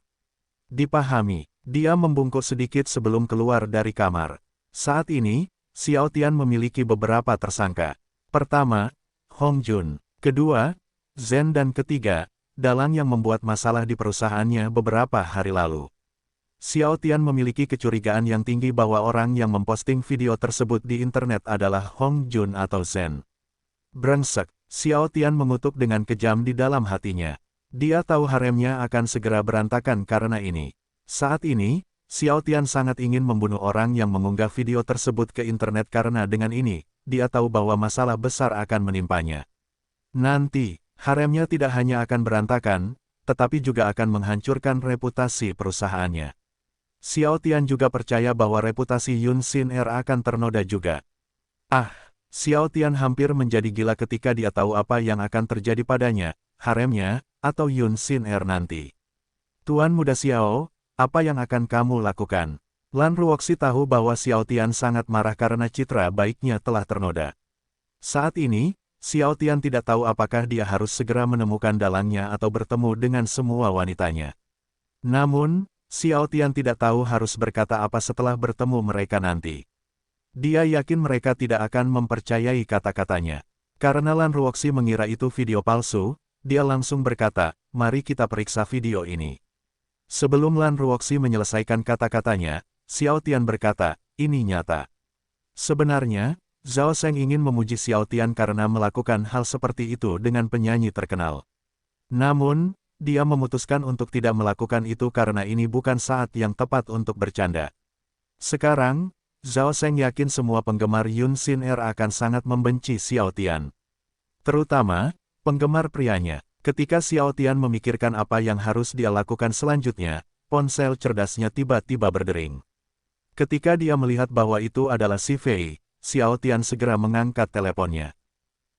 Speaker 1: Dipahami. Dia membungkuk sedikit sebelum keluar dari kamar. Saat ini, Xiao Tian memiliki beberapa tersangka. Pertama, Hong Jun. Kedua, Zhen dan ketiga, dalang yang membuat masalah di perusahaannya beberapa hari lalu. Xiao Tian memiliki kecurigaan yang tinggi bahwa orang yang memposting video tersebut di internet adalah Hong Jun atau Zhen. Brengsek, Xiao Tian mengutuk dengan kejam di dalam hatinya. Dia tahu haremnya akan segera berantakan karena ini. Saat ini, Xiao Tian sangat ingin membunuh orang yang mengunggah video tersebut ke internet karena dengan ini, dia tahu bahwa masalah besar akan menimpanya. Nanti, haremnya tidak hanya akan berantakan, tetapi juga akan menghancurkan reputasi perusahaannya. Xiao Tian juga percaya bahwa reputasi Yun Xin Er akan ternoda juga. Xiao Tian hampir menjadi gila ketika dia tahu apa yang akan terjadi padanya, haremnya, atau Yun Xin Er nanti. Tuan Muda Xiao, apa yang akan kamu lakukan? Lan Ruoxi tahu bahwa Xiao Tian sangat marah karena citra baiknya telah ternoda. Saat ini, Xiao Tian tidak tahu apakah dia harus segera menemukan dalangnya atau bertemu dengan semua wanitanya. Namun, Xiao Tian tidak tahu harus berkata apa setelah bertemu mereka nanti. Dia yakin mereka tidak akan mempercayai kata-katanya. Karena Lan Ruoxi mengira itu video palsu, dia langsung berkata, mari kita periksa video ini. Sebelum Lan Ruoxi menyelesaikan kata-katanya, Xiao Tian berkata, ini nyata. Sebenarnya, Zhao Sheng ingin memuji Xiao Tian karena melakukan hal seperti itu dengan penyanyi terkenal. Namun, dia memutuskan untuk tidak melakukan itu karena ini bukan saat yang tepat untuk bercanda. Sekarang, Zhao Sheng yakin semua penggemar Yun Xin Er akan sangat membenci Xiao Tian. Terutama, penggemar prianya. Ketika Xiao Tian memikirkan apa yang harus dia lakukan selanjutnya, ponsel cerdasnya tiba-tiba berdering. Ketika dia melihat bahwa itu adalah si Fei, Xiao Tian segera mengangkat teleponnya.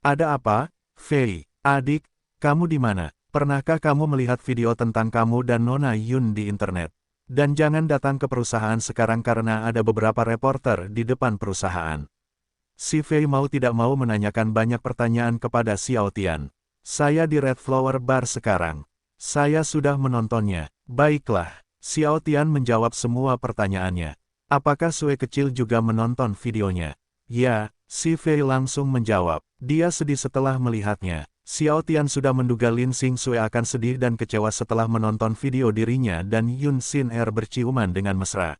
Speaker 1: Ada apa, Fei? Adik, kamu di mana? Pernahkah kamu melihat video tentang kamu dan Nona Yun di internet? Dan jangan datang ke perusahaan sekarang karena ada beberapa reporter di depan perusahaan. Si Fei mau tidak mau menanyakan banyak pertanyaan kepada Xiao Tian. Saya di Red Flower Bar sekarang. Saya sudah menontonnya. Baiklah, Xiao Tian menjawab semua pertanyaannya. Apakah Sue kecil juga menonton videonya? Ya, si Fei langsung menjawab. Dia sedih setelah melihatnya. Xiao Tian sudah menduga Lin Xingxue akan sedih dan kecewa setelah menonton video dirinya dan Yun Xin Er berciuman dengan mesra.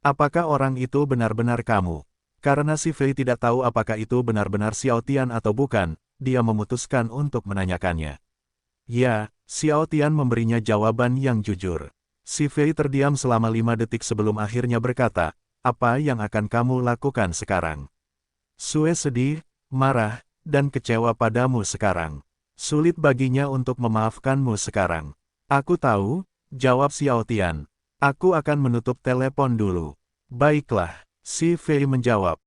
Speaker 1: Apakah orang itu benar-benar kamu? Karena si Fei tidak tahu apakah itu benar-benar Xiao Tian atau bukan, dia memutuskan untuk menanyakannya. Ya, Xiao Tian memberinya jawaban yang jujur. Si Fei terdiam selama 5 detik sebelum akhirnya berkata, apa yang akan kamu lakukan sekarang? Sue sedih, marah, dan kecewa padamu sekarang. Sulit baginya untuk memaafkanmu sekarang. Aku tahu, jawab Xiao Tian. Aku akan menutup telepon dulu. Baiklah, si Fei menjawab.